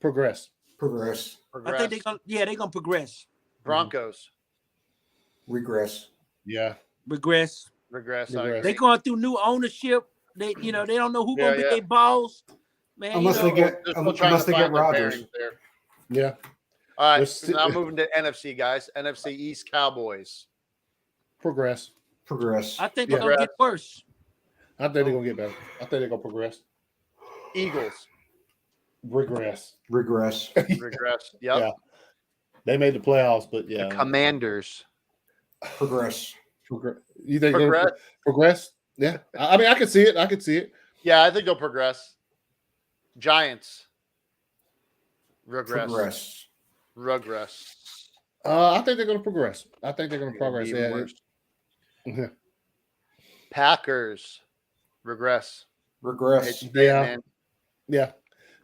Progress. Progress. I think they're gonna progress. Broncos. Regress. Yeah. Regress. Regress. Regress. They going through new ownership. They don't know who gonna be Yeah. their boss. Man, Unless they get They're still trying unless to they get find their Rodgers. bearings there. Yeah. All right, Let's so now moving to NFC, guys. NFC East Cowboys. Progress. Progress. I think they're Yeah. gonna get worse. I think they're gonna get better. I think they're gonna progress. Eagles. Regress. Regress. Regress. Yep. Yeah. They made the playoffs, but yeah. Commanders. Progress. You think Progress. they'll progress? Yeah. I mean, I can see it. Yeah, I think they'll progress. Giants. Regress. Progress. Regress. I think they're gonna progress. I think they're gonna It'll progress. be even Yeah. worse. Yeah. Packers. Regress. Regress. Yeah. Man. Yeah.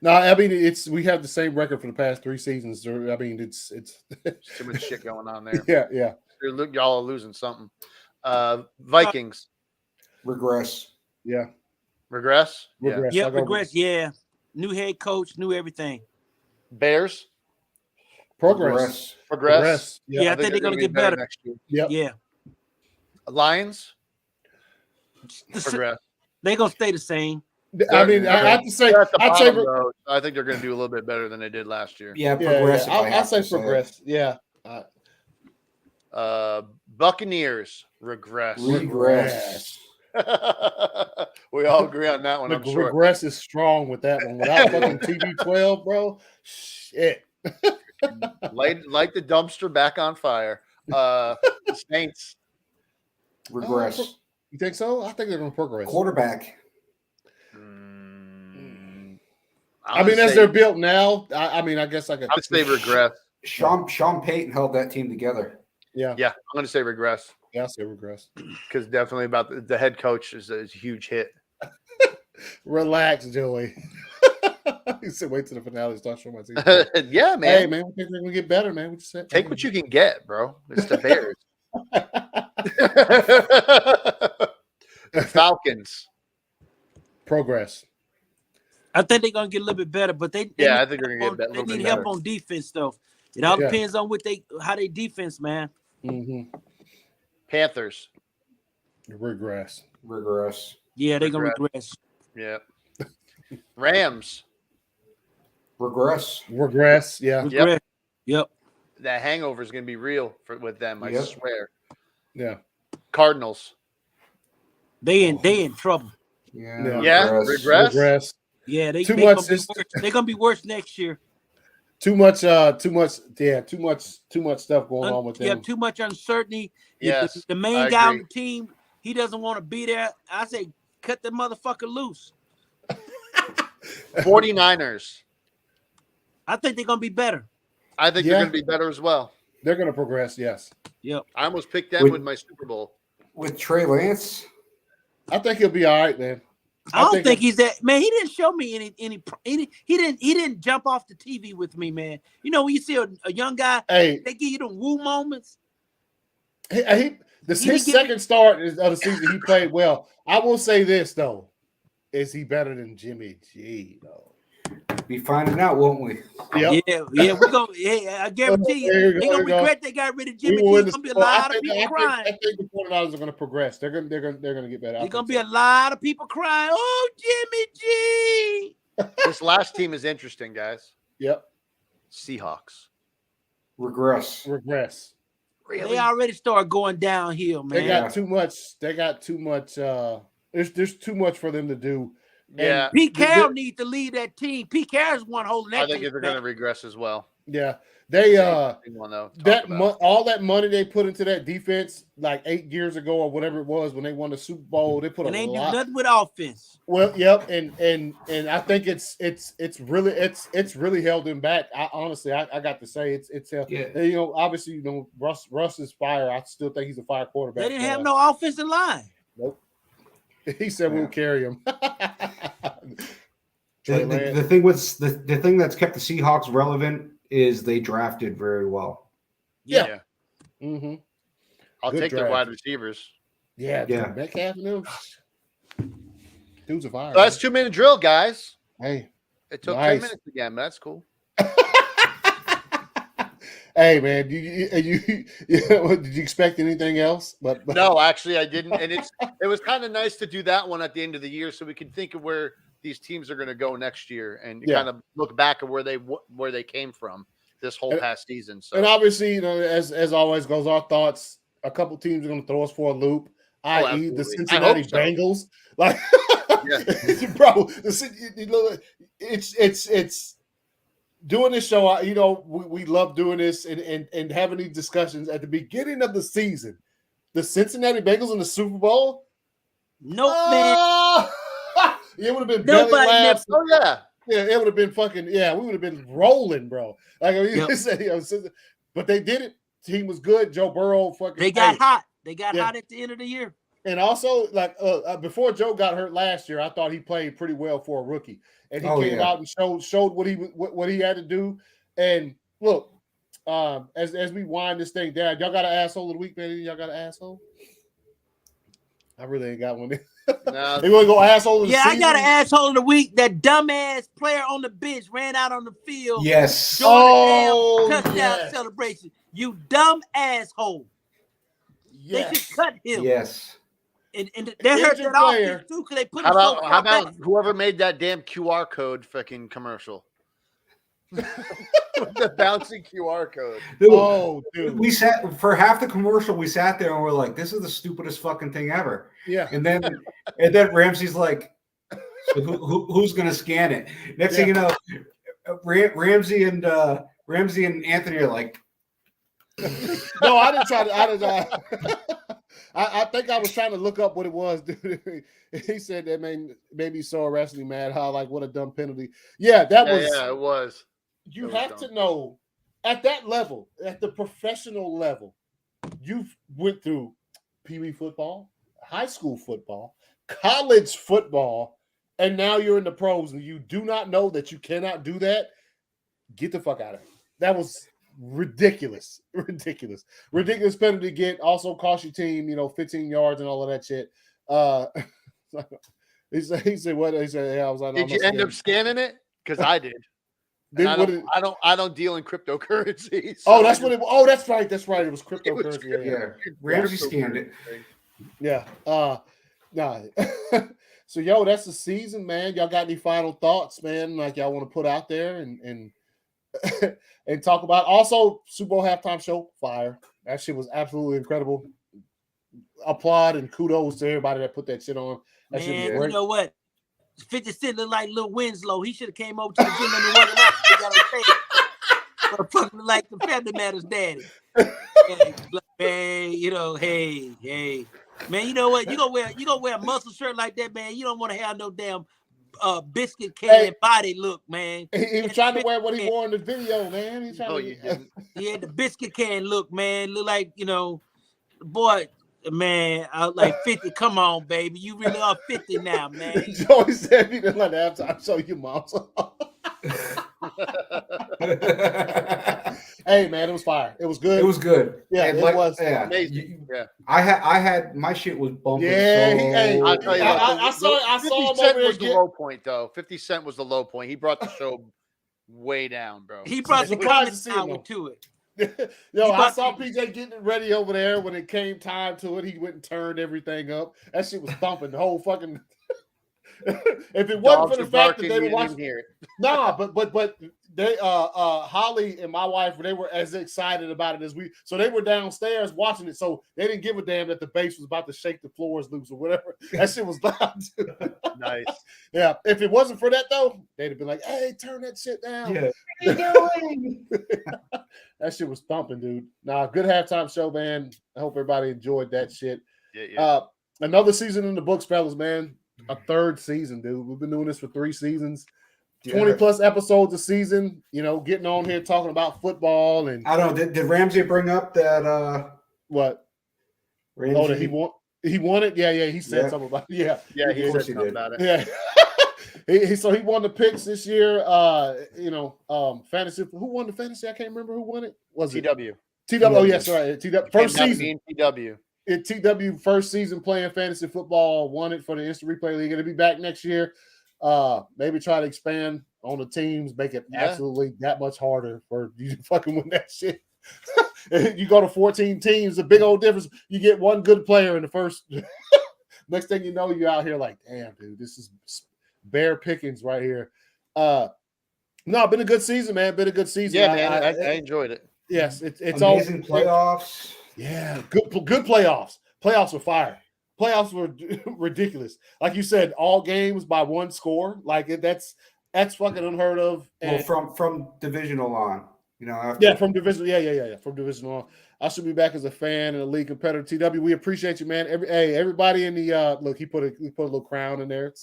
No, I mean we have the same record for the past 3 seasons. I mean it's Too much shit going on there. yeah. Y'all are losing something. Vikings. Regress. Yeah. Regress. Regress. Yeah, I'll go regress. Yeah, new head coach, new everything. Bears. Progress. Progress. Yeah, I think they're gonna get better. next year. Yep. Yeah, Lions. Progress. they're gonna stay the same. I mean, I have to say, They're at the I'd say, bottom, though. I think they're going to do a little bit better than they did last year. Yeah, yeah, progress. yeah. I'll say say. progress. Yeah. Buccaneers. Regress. Regress. We all agree on that one, I'm sure. Regress is strong with that one. Without fucking TB12, bro. Shit. Light the dumpster back on fire. The Saints. Regress. You think so? I think they're going to progress. Quarterback. I mean, as they're built now, I mean, I guess I could. I would say regress. Sean Payton held that team together. Yeah. I'm going to say regress. Yeah, I'll say regress. Because definitely about the head coach is a huge hit. Relax, Joey. He said, wait till the finale to start showing my team. Yeah, man. Hey, man, we think they're going to get better, man. What you said? Take what you can get, bro. It's the Bears. Falcons. Progress. I think they're gonna get a little bit better, but they I think they're gonna get they need better. help on defense though. It all depends on how they defense, man. Mm-hmm. Panthers. Regress. Yeah, they're gonna regress. Yeah. Rams. Regress. Yeah. Regress. Yep. That hangover is gonna be real with them. I swear. Yeah. Cardinals. They in trouble. Yeah. Regress. Yeah, they're gonna be worse next year. Too much stuff going on with them. Yeah, too much uncertainty. Yes, the main guy on the team, he doesn't want to be there. I say, cut the motherfucker loose. 49ers. I think they're gonna be better. I think they're gonna be better as well. They're gonna progress. Yes. Yep. I almost picked them with my Super Bowl. With Trey Lance. I think he'll be all right, man. I don't think he's that man. He didn't show me any. He didn't jump off the TV with me, man. You know when you see a young guy, they give you them woo moments. His second start of the season, he played well. I will say this though: is he better than Jimmy G? Though be finding out, won't we? Yep. Yeah, we're gonna. Yeah, I guarantee you, they're gonna regret they got rid of Jimmy G. There's gonna be a lot of people crying. I think the 49ers are gonna progress. They're gonna get better. There's gonna be a lot of people crying. Oh, Jimmy G. This last team is interesting, guys. Yep. Seahawks. Regress. Really? They already started going downhill, man. They got too much. There's too much for them to do. Yeah. And Pete Carroll needs to lead that team. Pete Carroll's one holding that. I think they're going to regress as well. Yeah, they all that money they put into that defense like 8 years ago or whatever it was when they won the Super Bowl. They put a lot. They ain't do nothing with offense. Well, yep, and I think it's really held them back. I honestly got to say it's you know, obviously, you know, Russ is fire. I still think he's a fire quarterback. They didn't have no offensive line. Nope. He said we'll carry him. The thing that's kept the Seahawks relevant is they drafted very well. Yeah. Mm-hmm. I'll take their wide receivers. Yeah. Metcalf and them. Dude's a fire. So that's 2-minute drill, guys. Hey. It took 10 minutes again, but that's cool. Hey man, did you expect anything else? But no, actually I didn't. And it was kind of nice to do that one at the end of the year so we can think of where these teams are going to go next year and kind of look back at where they came from this whole past season. So, and obviously, you know, as always goes, our thoughts. A couple teams are going to throw us for a loop, i.e., the Cincinnati Bengals. Like, bro, it's doing this show. You know, we love doing this and having these discussions at the beginning of the season. The Cincinnati Bengals in the Super Bowl. Nope, man. It would have been belly laughs. Oh yeah, it would have been fucking. Yeah, we would have been rolling, bro. Like but they did it. Team was good. Joe Burrow fucking. They got hot. They got hot at the end of the year. And also, like before Joe got hurt last year, I thought he played pretty well for a rookie, and he came out and showed what he had to do. And look, as we wind this thing down, y'all got an asshole of the week, man. Y'all got an asshole? I really ain't got one. No. They want to go asshole of the season? I got an asshole of the week. That dumbass player on the bench ran out on the field. Yes. Touchdown celebration. You dumb asshole. Yes. They should cut him. Yes. And they hurt that offense too because they put him how about whoever made that damn QR code fucking commercial? The bouncing QR code. Dude. We sat for half the commercial. We sat there and we're like, "This is the stupidest fucking thing ever." Yeah. And then Ramsey's like, so "Who's gonna scan it?" Next thing you know, Ramsey and Anthony are like, "No, I didn't try to." I think I was trying to look up what it was, dude. He said that made me so wrestling mad. How like what a dumb penalty. Yeah, that was. Yeah, it was. You have to know at that level, at the professional level, you've went through Pee Wee football, high school football, college football, and now you're in the pros and you do not know that you cannot do that. Get the fuck out of here. That was ridiculous. Ridiculous penalty to get. Also cost your team, 15 yards and all of that shit. He said what? He said, yeah, I was like, did you end up scanning it? Because I did. I don't deal in cryptocurrency. So that's what it. Oh, that's right. That's right. It was cryptocurrency. Yeah. Ramsey scanned it. Yeah. Nah. So that's the season, man. Y'all got any final thoughts, man? Like y'all want to put out there and and talk about. Also, Super Bowl halftime show, fire. That shit was absolutely incredible. Applaud and kudos to everybody that put that shit on. That shit was great. You know what? 50 Cent look like Lil Winslow. He should have came over to the gym and working out. He got on tape. Fucking like the Family Matters daddy. Hey, hey. Man, you know what? You gonna wear a muscle shirt like that, man. You don't want to have no damn biscuit can body look, man. He was trying to wear what he wore in the video, man. He had the biscuit can look, man. Look like, boy, man, I was like 50. Come on, baby. You really are 50 now, man. Joey said he didn't like the halftime show your mom. Hey, man, it was fire. It was good. It was good. Yeah, it was. Yeah. Amazing. Yeah. I had my shit was bumping. Yeah, I'll tell you what. I saw 50 him Cent over was the low point, though. 50 Cent was the low point. He brought the show way down, bro. He brought the comments out to it. I saw PJ getting it ready over there when it came time to it. He went and turned everything up. That shit was thumping the whole fucking. If it wasn't for the fact that they were watching, but they Holly and my wife, they were as excited about it as we. So they were downstairs watching it. So they didn't give a damn that the bass was about to shake the floors loose or whatever. That shit was loud. Nice. Yeah. If it wasn't for that though, they'd have been like, "Hey, turn that shit down." Yeah. What are you doing? That shit was thumping, dude. Good halftime show, man. I hope everybody enjoyed that shit. Yeah. Another season in the books, fellas, man. A third season, dude. We've been doing this for 3 seasons. 20 plus episodes a season, getting on here talking about football. And I don't know, did Ramsey bring up that what? Ramsey? Oh, that he won it? Yeah, he said something about it. Yeah, he said something about it. Yeah. So he won the picks this year. Fantasy. Who won the fantasy? I can't remember who won it. Was it TW? TW. Oh, yes, right. TW. First season. TW. TW first season playing fantasy football, won it for the Instant Replay League. Going to be back next year. Maybe try to expand on the teams, make it absolutely that much harder for you to fucking win that shit. You go to 14 teams, a big old difference. You get one good player in the first. Next thing you know, you're out here like, damn, dude, this is bare pickings right here. Been a good season, man. Been a good season. Yeah, man, I enjoyed it. Yes, it's amazing playoffs. Yeah, good playoffs. Playoffs were fire. Playoffs were ridiculous. Like you said, all games by one score. Like that's fucking unheard of. And from divisional on, from division. Yeah. From divisional on. I should be back as a fan and a league competitor. TW, we appreciate you, man. Everybody in the look, he put a little crown in there.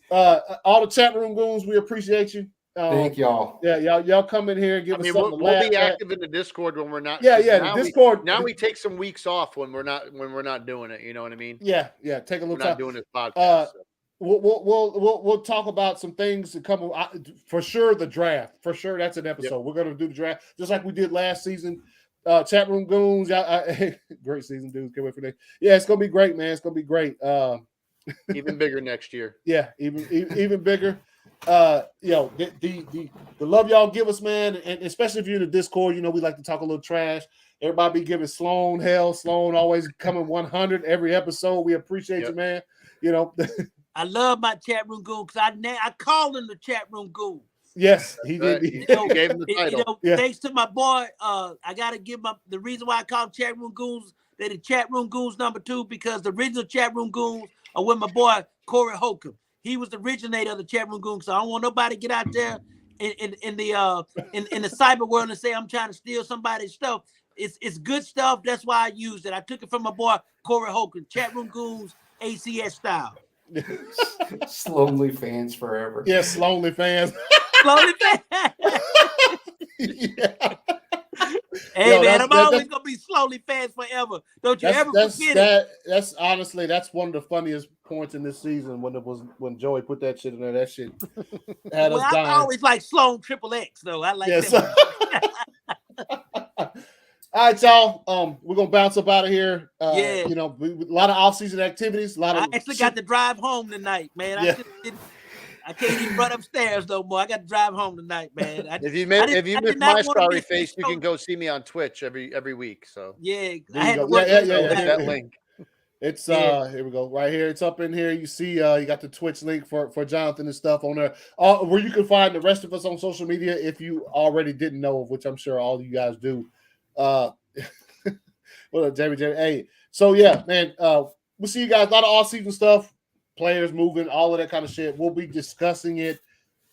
All the chat room goons, we appreciate you. Thank y'all. Yeah, y'all come in here and give us something to laugh we'll be at. active in the Discord when we're not. The Discord. Now we take some weeks off when we're not doing it. You know what I mean? Yeah. Take a little time. Not doing this podcast. We'll talk about some things to come. For sure, the draft. For sure, that's an episode. Yep. We're gonna do the draft just like we did last season. Chat room goons, great season, dudes. Can't wait for that. Yeah, it's gonna be great, man. It's gonna be great. Even bigger next year. Yeah, even bigger. The love y'all give us, man, and especially if you're in the Discord, we like to talk a little trash. Everybody be giving Sloan hell. Sloan always coming 100 every episode. We appreciate you, man. I love my chat room goon because I call him the chat room goon. Yes, he did. He gave him the title. Thanks to my boy, I gotta give the reason why I call them chat room goons. They're the chat room goons number 2 because the original chat room goons are with my boy Corey Holcomb. He was the originator of the chat room goon, so I don't want nobody to get out there in the cyber world and say I'm trying to steal somebody's stuff. It's good stuff. That's why I used it. I took it from my boy Corey Holcomb. Chat room goons, ACS style. Slowly fans forever. Yes, Slowly fans. Slowly fast. Yeah. Hey, Yo, man, I'm always going to be slowly fast forever. Don't you ever forget it. That's honestly, that's one of the funniest points in this season when Joey put that shit in there. That shit had us dying. I always like Sloan XXX, though. I like that. All right, y'all. We're gonna bounce up out of here. Yeah. You know, a lot of off-season activities. I actually got to drive home tonight, man. Yeah. I can't even run upstairs no more. I got to drive home tonight, man. If you miss my sorry face, you can go see me on Twitch every week. So yeah, I had to work that link. It's here we go. Right here. It's up in here. You see you got the Twitch link for Jonathan and stuff on there. Where you can find the rest of us on social media if you already didn't know, which I'm sure all you guys do. What up, Jamie? Hey, so yeah, man. We'll see you guys. A lot of off-season stuff, players moving, all of that kind of shit. We'll be discussing it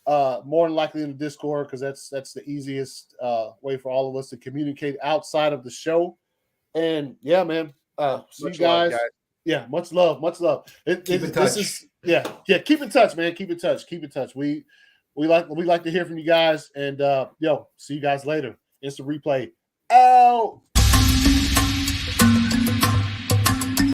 more than likely in the Discord because that's the easiest way for all of us to communicate outside of the show. And yeah, man. See you guys. Yeah, much love. Keep in touch. Keep in touch, man. Keep in touch. We like to hear from you guys. And see you guys later. Instant replay out.